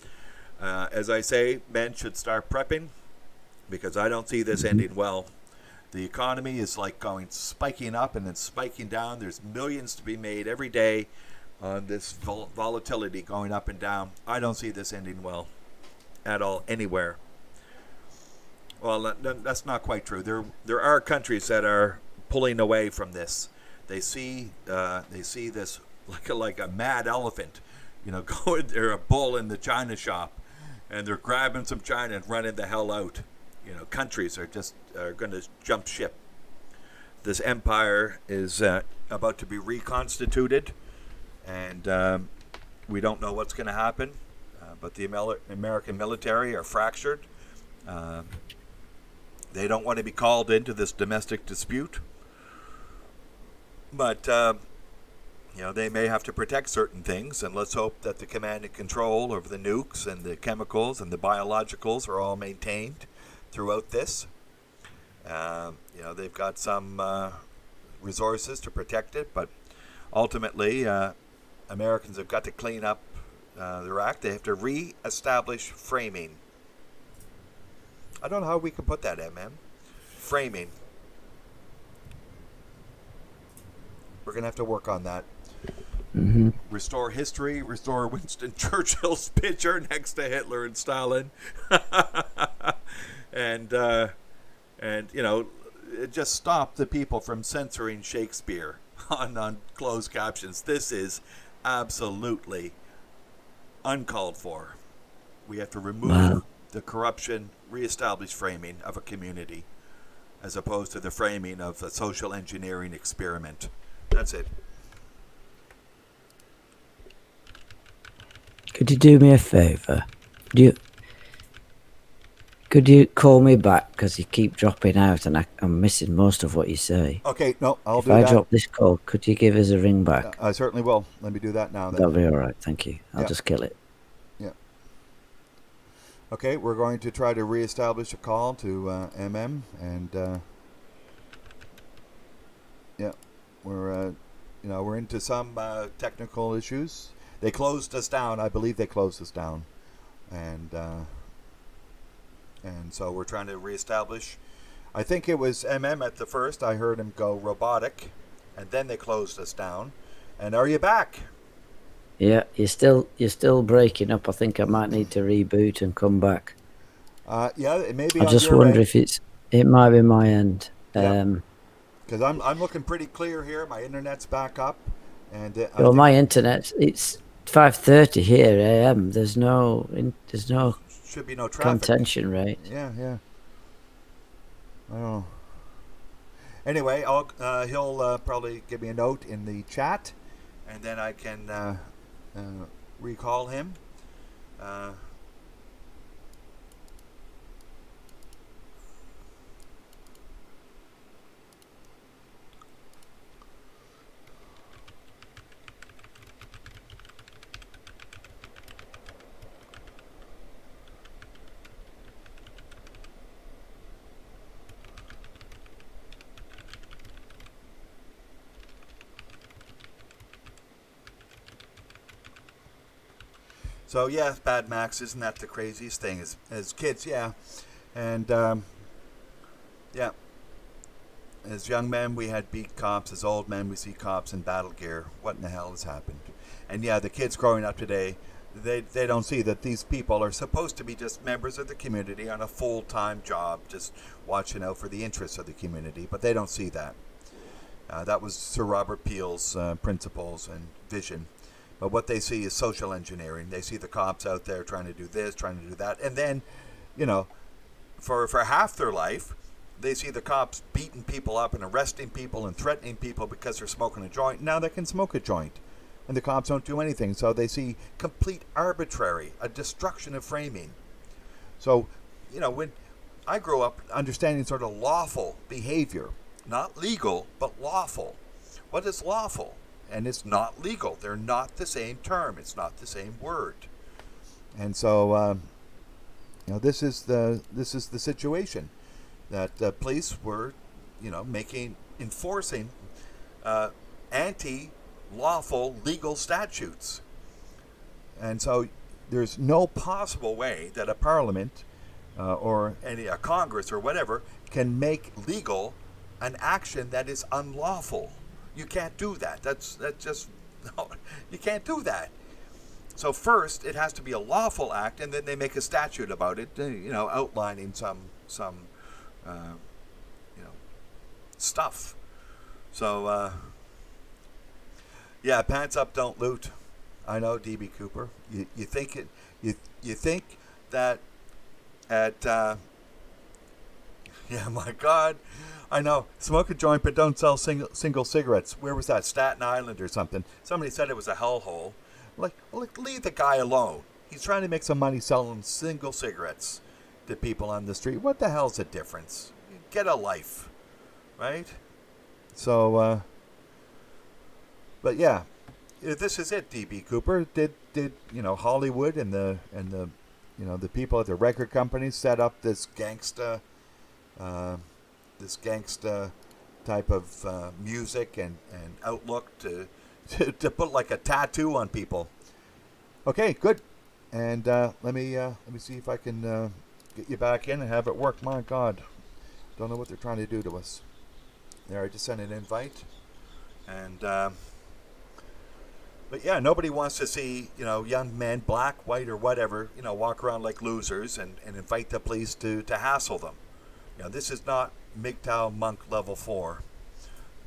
As I say, men should start prepping, because I don't see this ending well. The economy is like spiking up and then spiking down. There's millions to be made every day on this volatility going up and down. I don't see this ending well at all, anywhere. Well, that's not quite true. There are countries that are pulling away from this. They see this like a mad elephant, going. They're a bull in the china shop, and they're grabbing some china and running the hell out. Countries are going to jump ship. This empire is about to be reconstituted, and we don't know what's going to happen. But the American military are fractured. They don't want to be called into this domestic dispute. But, they may have to protect certain things, and let's hope that the command and control over the nukes and the chemicals and the biologicals are all maintained throughout this. They've got some resources to protect it, but ultimately, Americans have got to clean up their act. They have to re-establish framing. I don't know how we can put that, Framing. We're going to have to work on that. Mm-hmm. Restore history, restore Winston Churchill's picture next to Hitler and Stalin. and just stop the people from censoring Shakespeare on closed captions. This is absolutely uncalled for. We have to remove the corruption, reestablish framing of a community, as opposed to the framing of a social engineering experiment. That's it. Could you do me a favour? Could you call me back, because you keep dropping out and I'm missing most of what you say. Okay, no, I'll If do I that. drop this call, could you give us a ring back? I certainly will. Let me do that now then. That'll be all right. Thank you. I'll Yeah. just kill it. Yeah. Okay, we're going to try to reestablish a call to MM, and yeah, we're into some technical issues. They closed us down. I believe they closed us down, and so we're trying to reestablish. I think it was MM at the first. I heard him go robotic, and then they closed us down. And are you back? Yeah, you're still breaking up. I think I might need to reboot and come back. Yeah, it may be. I on just your wonder end. if it might be my end. Because I'm looking pretty clear here. My internet's back up, and well, my internet, it's 5:30 here a.m. There's no should be no traffic. contention rate. Yeah. I don't know. Anyway, he'll probably give me a note in the chat, and then I can recall him. So yeah, Bad Max, isn't that the craziest thing? As kids, yeah, and yeah, as young men we had beat cops. As old men we see cops in battle gear. What in the hell has happened? And yeah, the kids growing up today, they don't see that these people are supposed to be just members of the community on a full-time job, just watching out for the interests of the community. But they don't see that. That was Sir Robert Peel's principles and vision. But what they see is social engineering. They see the cops out there trying to do this, trying to do that. And then, for half their life, they see the cops beating people up and arresting people and threatening people because they're smoking a joint. Now they can smoke a joint. And the cops don't do anything. So they see complete arbitrary, a destruction of framing. So, when I grew up understanding sort of lawful behavior, not legal, but lawful. What is lawful? And it's not legal. They're not the same term. It's not the same word. And so, this is the situation that the police were, enforcing anti-lawful legal statutes. And so, there's no possible way that a parliament or a Congress or whatever can make legal an action that is unlawful. You can't do that. That's just no. You can't do that. So first, it has to be a lawful act, and then they make a statute about it. Outlining some stuff. So yeah, pants up, don't loot. I know, DB Cooper. You think it? You think that at yeah, my God. I know. Smoke a joint, but don't sell single cigarettes. Where was that? Staten Island or something. Somebody said it was a hellhole. Leave the guy alone. He's trying to make some money selling single cigarettes to people on the street. What the hell's the difference? Get a life, right? So, but yeah, this is it. DB Cooper did Hollywood and the the people at the record companies set up this gangsta type of music and outlook to put like a tattoo on people. Okay, good. And let me see if I can get you back in and have it work. My God, don't know what they're trying to do to us. There, I just sent an invite, and but yeah, nobody wants to see young men, black, white, or whatever, walk around like losers and invite the police to hassle them. This is not MGTOW Monk Level 4.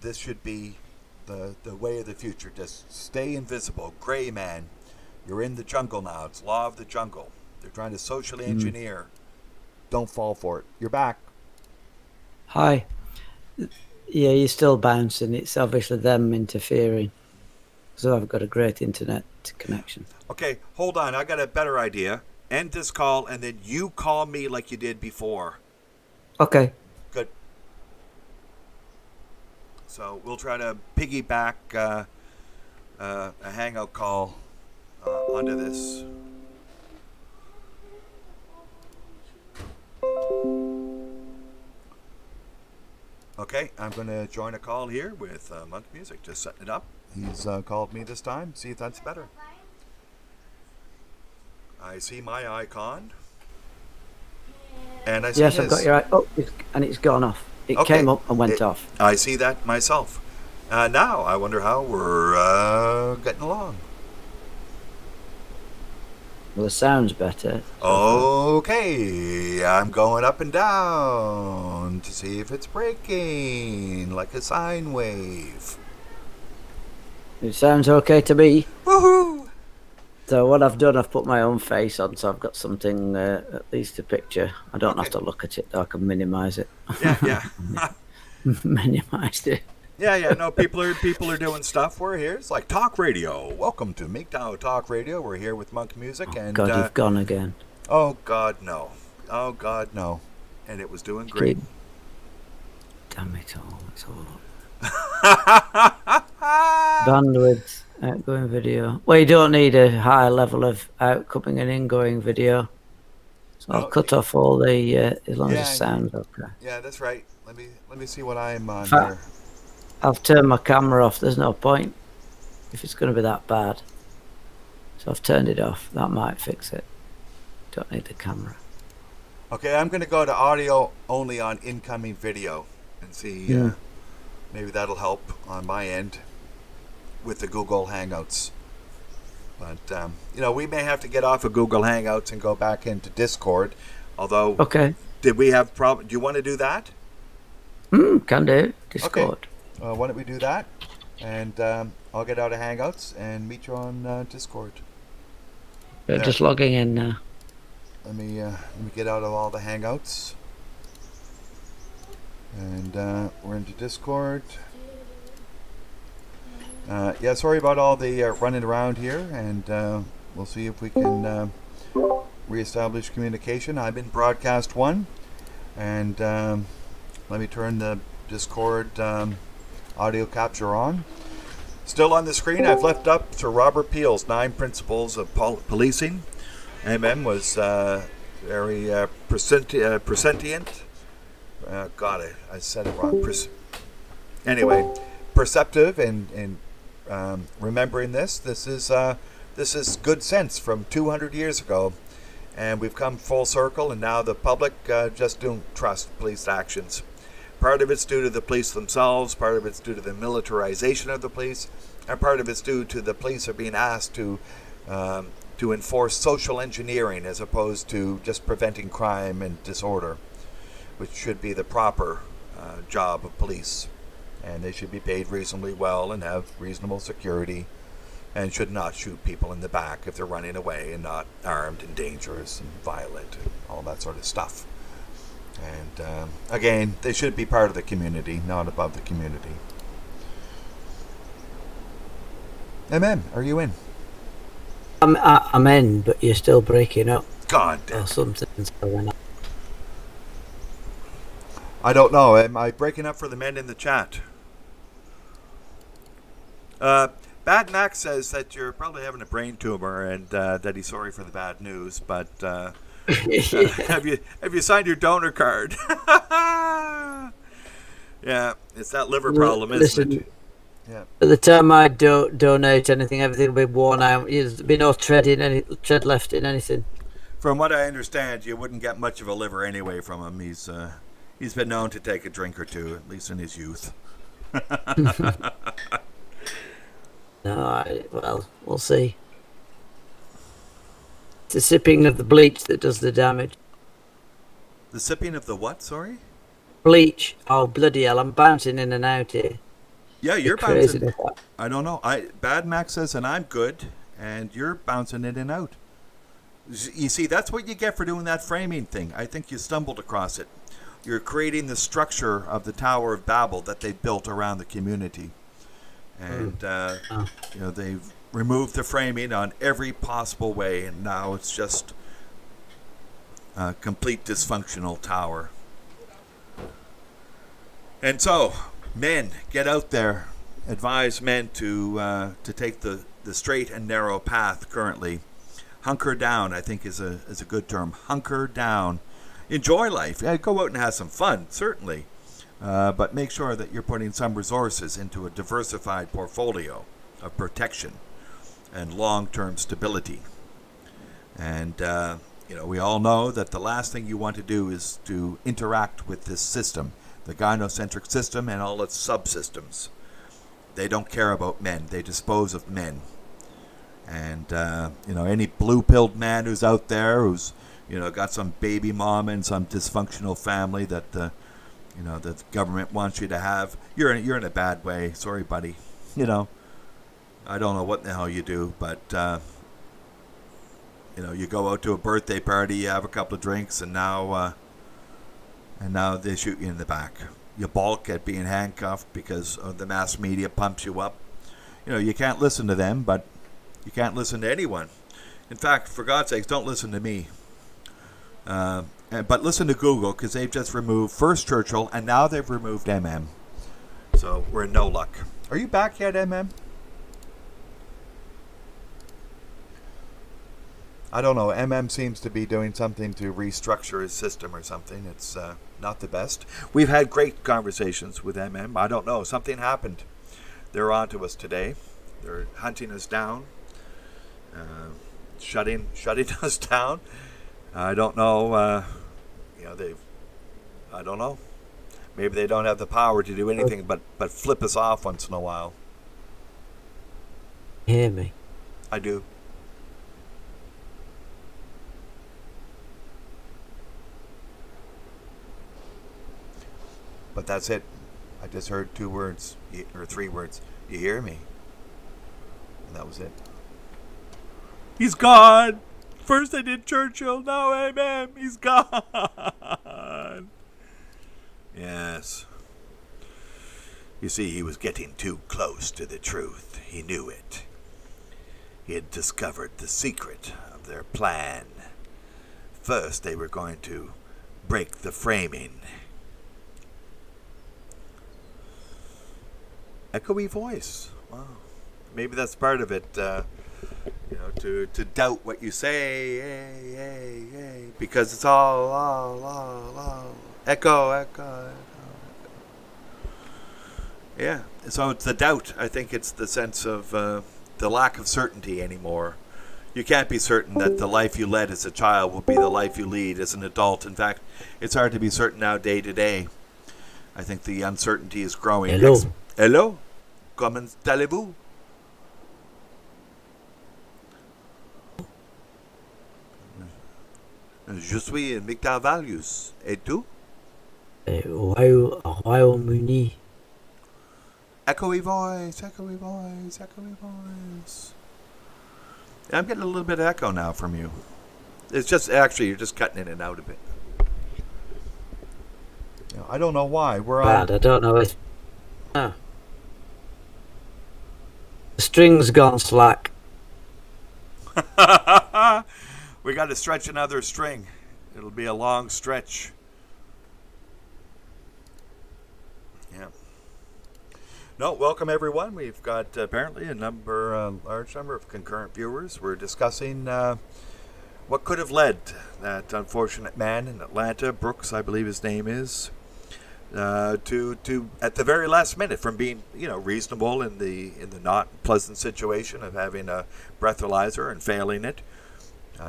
This should be the way of the future. Just stay invisible. Gray man, you're in the jungle now. It's law of the jungle. They're trying to socially engineer. Don't fall for it. You're back. Hi. Yeah, you're still bouncing. It's obviously them interfering. So I've got a great internet connection. Okay, hold on. I got a better idea. End this call, and then you call me like you did before. Okay. Good. So we'll try to piggyback a hangout call onto this. Okay, I'm going to join a call here with Monk Music. Just setting it up. He's called me this time. See if that's better. I see my icon. And I see Yes, his. I've got your. Oh, and it's gone off. It came up and went off. I see that myself. Now, I wonder how we're getting along. Well, the sound's better. Okay, I'm going up and down to see if it's breaking like a sine wave. It sounds okay to me. Woohoo! So what I've done, I've put my own face on, so I've got something, at least a picture. I don't have to look at it, though. I can minimise it. Yeah. Minimised it. Yeah. No, people are doing stuff. We're here. It's like talk radio. Welcome to MGTOW Talk Radio. We're here with Monk Music, and God, you've gone again. Oh God, no. Oh God, no. And it was doing great. Damn it all! It's all bandwidth, outgoing video. Well, you don't need a high level of outgoing and ingoing video. So I'll cut off all the as long as it sounds okay. Yeah, that's right. Let me see what I'm on here. I've turned my camera off. There's no point if it's going to be that bad. So I've turned it off. That might fix it. Don't need the camera. Okay, I'm going to go to audio only on incoming video and see. Maybe that'll help on my end with the Google Hangouts. But we may have to get off of Google Hangouts and go back into Discord. Although, did we have problem? Do you want to do that? Can do. Discord. Okay. Why don't we do that? And I'll get out of Hangouts and meet you on Discord. Just logging in now. Let me get out of all the Hangouts. And we're into Discord. Sorry about all the running around here. And we'll see if we can reestablish communication. I'm in broadcast 1. And let me turn the Discord audio capture on. Still on the screen, I've left up to Robert Peel's 9 Principles of Policing. Was very prescient. I said it wrong. Anyway, perceptive and remembering this. This is good sense from 200 years ago, and we've come full circle. And now the public just don't trust police actions. Part of it's due to the police themselves, part of it's due to the militarization of the police, and part of it's due to the police are being asked to enforce social engineering as opposed to just preventing crime and disorder, which should be the proper job of police. And they should be paid reasonably well and have reasonable security and should not shoot people in the back if they're running away and not armed and dangerous and violent and all that sort of stuff. And again, they should be part of the community, not above the community. MM, are you in? I'm in, but you're still breaking up. God damn. Or something's going on. I don't know. Am I breaking up for the men in the chat? Bad Max says that you're probably having a brain tumor and that he's sorry for the bad news, but have you signed your donor card? Yeah, it's that liver problem, isn't it? Yeah. At the time I donate anything, everything will be worn out. There'll be no tread left in anything. From what I understand, you wouldn't get much of a liver anyway from him. He's been known to take a drink or two, at least in his youth. No, well, we'll see. It's the sipping of the bleach that does the damage. The sipping of the what, sorry? Bleach. Oh, bloody hell, I'm bouncing in and out here. Yeah, you're bouncing. I don't know. Bad Max says, and I'm good, and you're bouncing in and out. You see, that's what you get for doing that framing thing. I think you stumbled across it. You're creating the structure of the Tower of Babel that they built around the community. And Oh. they've removed the framing on every possible way, and now it's just a complete dysfunctional tower. And so, men, get out there. Advise men to take the straight and narrow path currently. Hunker down, I think, is a good term. Hunker down. Enjoy life. Yeah, go out and have some fun, certainly. But make sure that you're putting some resources into a diversified portfolio of protection and long-term stability. And, we all know that the last thing you want to do is to interact with this system, the gynocentric system and all its subsystems. They don't care about men. They dispose of men. And, any blue-pilled man who's out there who's, got some baby mom and some dysfunctional family that the government wants you to have, you're in a bad way. Sorry, buddy. I don't know what the hell you do, but, you go out to a birthday party, you have a couple of drinks, and now they shoot you in the back. You balk at being handcuffed because of the mass media pumps you up. You can't listen to them, but you can't listen to anyone. In fact, for God's sakes, don't listen to me. But listen to Google, because they've just removed first Churchill, and now they've removed MM. So we're in no luck. Are you back yet, MM? I don't know. MM seems to be doing something to restructure his system or something. It's not the best. We've had great conversations with MM. I don't know. Something happened. They're on to us today. They're hunting us down, shutting us down. I don't know. I don't know. Maybe they don't have the power to do anything but flip us off once in a while. Hear me? I do. But that's it. I just heard 2 words, or 3 words. You hear me? And that was it. He's gone! First I did Churchill, now MM. He's gone! Yes. You see, he was getting too close to the truth. He knew it. He had discovered the secret of their plan. First, they were going to break the framing. Echoey voice. Wow. Maybe that's part of it. To doubt what you say, because it's all echo. Yeah. So it's the doubt. I think it's the sense of the lack of certainty anymore. You can't be certain that the life you led as a child will be the life you lead as an adult. In fact, it's hard to be certain now day to day. I think the uncertainty is growing. Hello. Hello? Comment allez-vous? Je suis Victor Valius. Et tu? Royaume-Uni. Echoey voice. I'm getting a little bit of echo now from you. It's just, actually, you're just cutting in and out a bit. I don't know why. We're on. Bad, I don't know if... No. The string's gone slack. We got to stretch another string. It'll be a long stretch. Yeah. No, welcome everyone. We've got apparently a large number of concurrent viewers. We're discussing what could have led that unfortunate man in Atlanta, Brooks, I believe his name is, to at the very last minute, from being reasonable in the not pleasant situation of having a breathalyzer and failing it.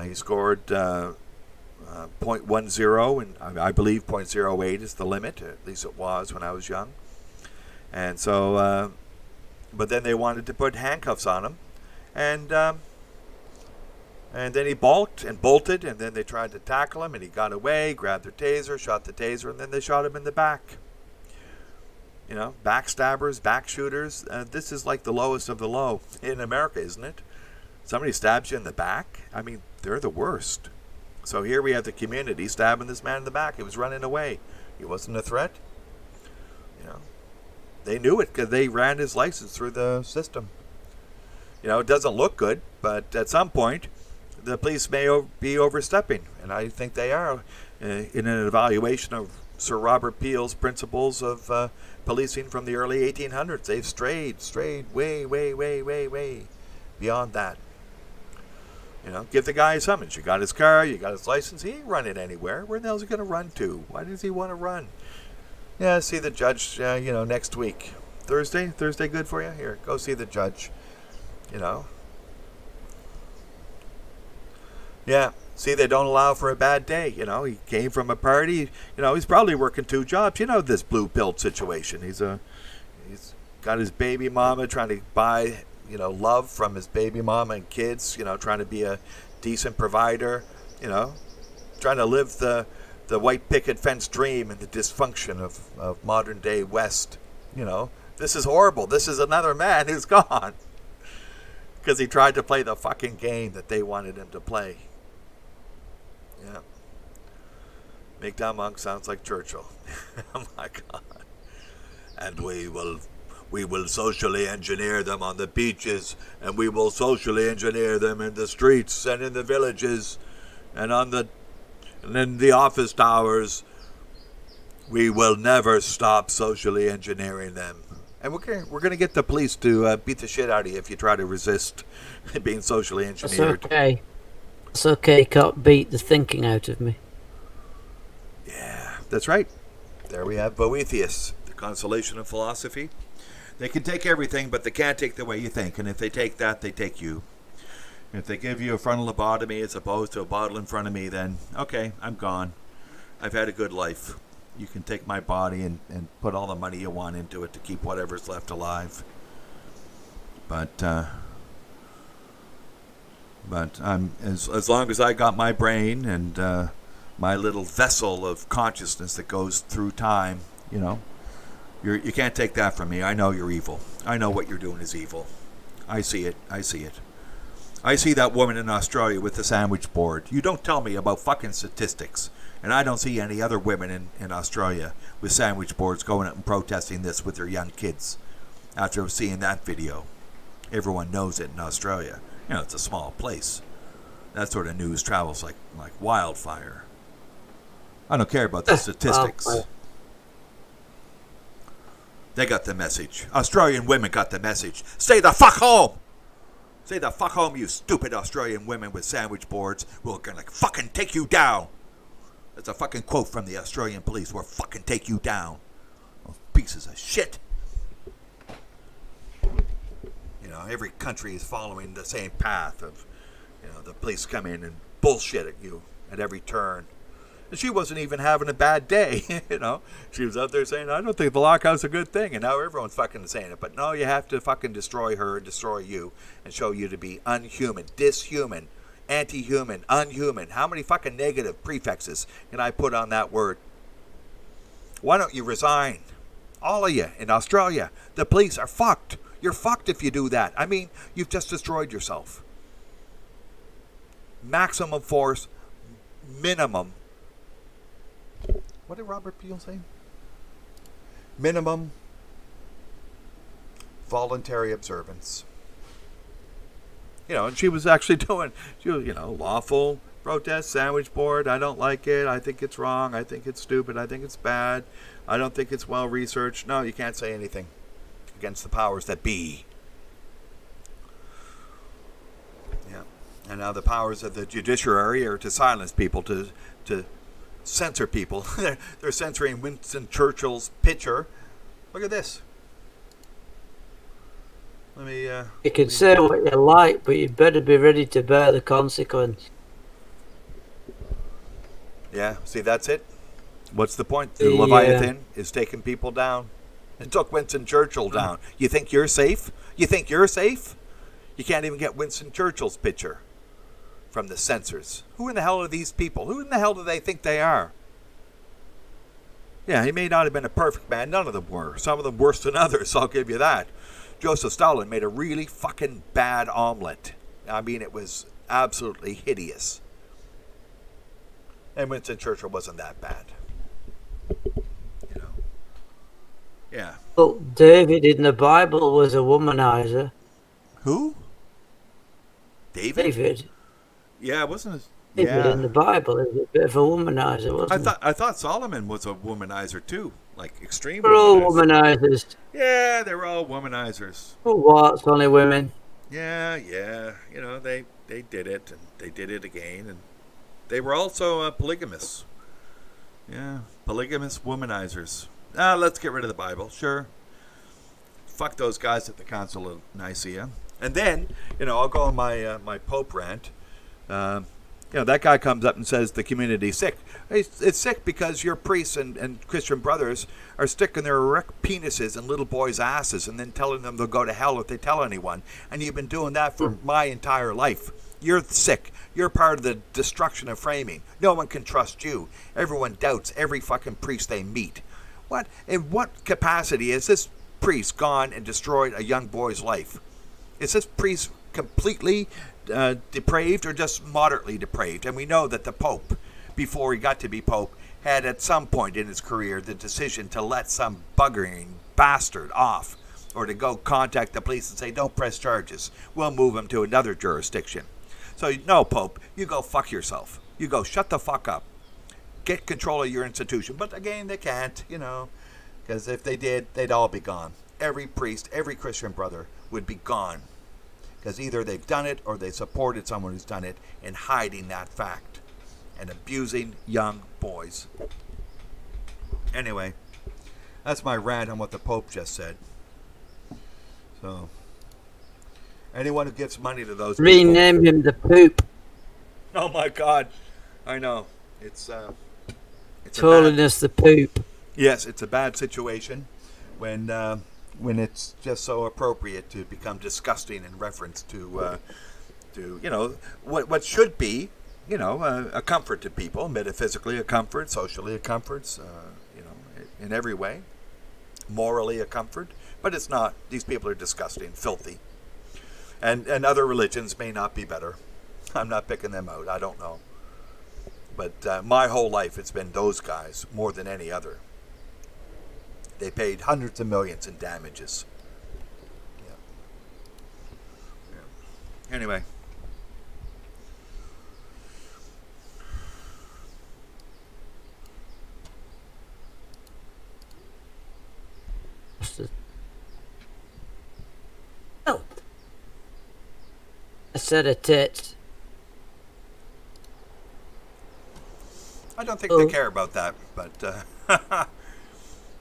He scored 0.10, and I believe 0.08 is the limit. At least it was when I was young. And so, but then they wanted to put handcuffs on him, and then he balked and bolted, and then they tried to tackle him, and he got away, grabbed their taser, shot the taser, and then they shot him in the back. Backstabbers, backshooters. This is like the lowest of the low in America, isn't it? Somebody stabs you in the back. I mean, they're the worst. So here we have the community stabbing this man in the back. He was running away. He wasn't a threat. They knew it because they ran his license through the system. It doesn't look good, but at some point, the police may be overstepping, and I think they are in an evaluation of Sir Robert Peel's principles of policing from the early 1800s. They've strayed way, way, way, way, way beyond that. Give the guy a summons. You got his car, you got his license. He ain't running anywhere. Where the hell's he going to run to? Why does he want to run? Yeah, see the judge, next week. Thursday good for you? Here, go see the judge. Yeah, see, they don't allow for a bad day. He came from a party. He's probably working 2 jobs. This blue pill situation. He's got his baby mama trying to buy, love from his baby mama and kids. Trying to be a decent provider. Trying to live the white picket fence dream and the dysfunction of modern day West. This is horrible. This is another man who's gone because he tried to play the fucking game that they wanted him to play. Yeah. Migdal Monk sounds like Churchill. Oh my God. And we will socially engineer them on the beaches, and we will socially engineer them in the streets and in the villages and in the office towers. We will never stop socially engineering them. And we're going to get the police to beat the shit out of you if you try to resist being socially engineered. It's okay. It's okay, can't beat the thinking out of me. Yeah, that's right. There we have Boethius, the consolation of philosophy. They can take everything, but they can't take the way you think. And if they take that, they take you. If they give you a frontal lobotomy as opposed to a bottle in front of me, then, okay, I'm gone. I've had a good life. You can take my body and put all the money you want into it to keep whatever's left alive. But I'm as long as I got my brain and my little vessel of consciousness that goes through time, you can't take that from me. I know you're evil. I know what you're doing is evil. I see it. I see that woman in Australia with the sandwich board. You don't tell me about fucking statistics. And I don't see any other women in Australia with sandwich boards going out and protesting this with their young kids. After seeing that video, everyone knows it in Australia. It's a small place. That sort of news travels like wildfire. I don't care about the statistics. They got the message. Australian women got the message. Stay the fuck home! Stay the fuck home, you stupid Australian women with sandwich boards. We're gonna fucking take you down. That's a fucking quote from the Australian police. We'll fucking take you down. Those pieces of shit. Every country is following the same path of, the police come in and bullshit at you at every turn. And she wasn't even having a bad day, She was out there saying, I don't think the lockout's a good thing. And now everyone's fucking saying it. But no, you have to fucking destroy her, destroy you, and show you to be unhuman, dishuman, anti-human, unhuman. How many fucking negative prefixes can I put on that word? Why don't you resign? All of you in Australia. The police are fucked. You're fucked if you do that. I mean, you've just destroyed yourself. Maximum force, minimum. What did Robert Peel say? Minimum voluntary observance. And she was actually doing, lawful protest, sandwich board. I don't like it. I think it's wrong. I think it's stupid. I think it's bad. I don't think it's well researched. No, you can't say anything against the powers that be. Yeah. And now the powers of the judiciary are to silence people, to censor people. They're censoring Winston Churchill's picture. Look at this. You can say what you like, but you better be ready to bear the consequence. Yeah, see, that's it. What's the point? The Leviathan is taking people down. It took Winston Churchill down. You think you're safe? You think you're safe? You can't even get Winston Churchill's picture from the censors. Who in the hell are these people? Who in the hell do they think they are? Yeah, he may not have been a perfect man. None of them were. Some of them worse than others, I'll give you that. Joseph Stalin made a really fucking bad omelet. I mean, it was absolutely hideous. And Winston Churchill wasn't that bad. Yeah. Well, David in the Bible was a womanizer. Who? David? David, Yeah, wasn't it? David Yeah. in the Bible is a bit of a womanizer, wasn't he? I thought Solomon was a womanizer too, like extreme We're all womanizer. womanizers. Yeah, they were all womanizers. For what? It's only women. Yeah, yeah. You know, they did it, and they did it again, and they were also polygamists. Yeah, polygamous womanizers. Let's get rid of the Bible. Sure. Fuck those guys at the Council of Nicaea. And then, I'll go on my Pope rant. That guy comes up and says the community's sick. It's sick because your priests and Christian brothers are sticking their erect penises in little boys' asses and then telling them they'll go to hell if they tell anyone. And you've been doing that for my entire life. You're sick. You're part of the destruction of framing. No one can trust you. Everyone doubts every fucking priest they meet. In what capacity has this priest gone and destroyed a young boy's life? Is this priest completely depraved or just moderately depraved? And we know that the Pope, before he got to be Pope, had at some point in his career the decision to let some buggering bastard off, or to go contact the police and say, don't press charges. We'll move him to another jurisdiction. So, no, Pope, you go fuck yourself. You go shut the fuck up. Get control of your institution. But again, they can't, because if they did, they'd all be gone. Every priest, every Christian brother would be gone. Because either they've done it or they supported someone who's done it in hiding that fact and abusing young boys. Anyway, that's my rant on what the Pope just said. So, anyone who gives money to those people... Rename him the Poop. Oh my God. I know. It's Holiness the Poop. Yes, it's a bad situation when it's just so appropriate to become disgusting in reference to what should be a comfort to people, metaphysically a comfort, socially a comfort, in every way, morally a comfort, but it's not. These people are disgusting, filthy, and other religions may not be better. I'm not picking them out. I don't know. But my whole life it's been those guys more than any other. They paid hundreds of millions in damages. Yeah. Anyway. Oh. A set of tits. I don't think they care about that, but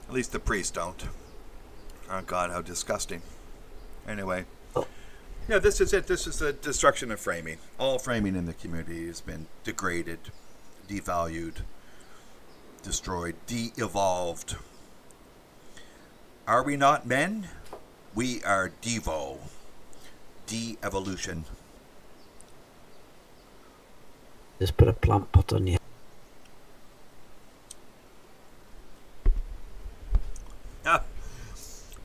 at least the priests don't. Oh God, how disgusting. Anyway, yeah, this is it. This is the destruction of framing. All framing in the community has been degraded, devalued, destroyed, de-evolved. Are we not men? We are Devo. De-evolution. Just put a plant pot on you.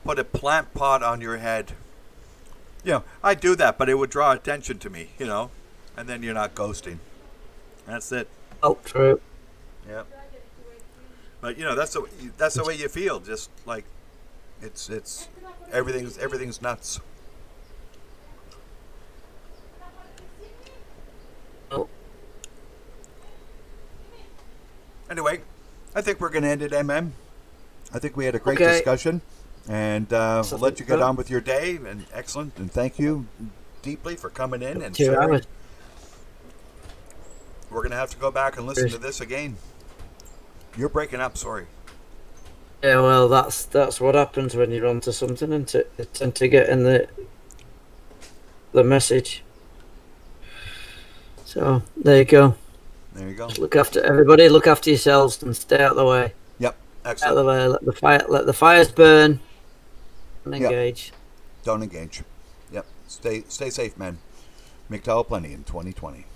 Put a plant pot on your head. I'd do that, but it would draw attention to me, and then you're not ghosting. That's it. Oh, true. Yeah. But that's the way you feel. Just like it's everything's nuts. Oh. Anyway, I think we're going to end it, MM. I think we had a great discussion. And we'll let you get on with your day. And excellent. And thank you deeply for coming in and sharing. We're going to have to go back and listen to this again. You're breaking up, sorry. Yeah, well, that's what happens when you're onto something, and you tend to get in the message. So, there you go. There you go. Just look after everybody, look after yourselves, and stay out of the way. Yep, excellent. Out of the way, let the fires burn. Don't engage. Yep. Don't engage. Yep. Stay safe, man. MGTOW plenty in 2020.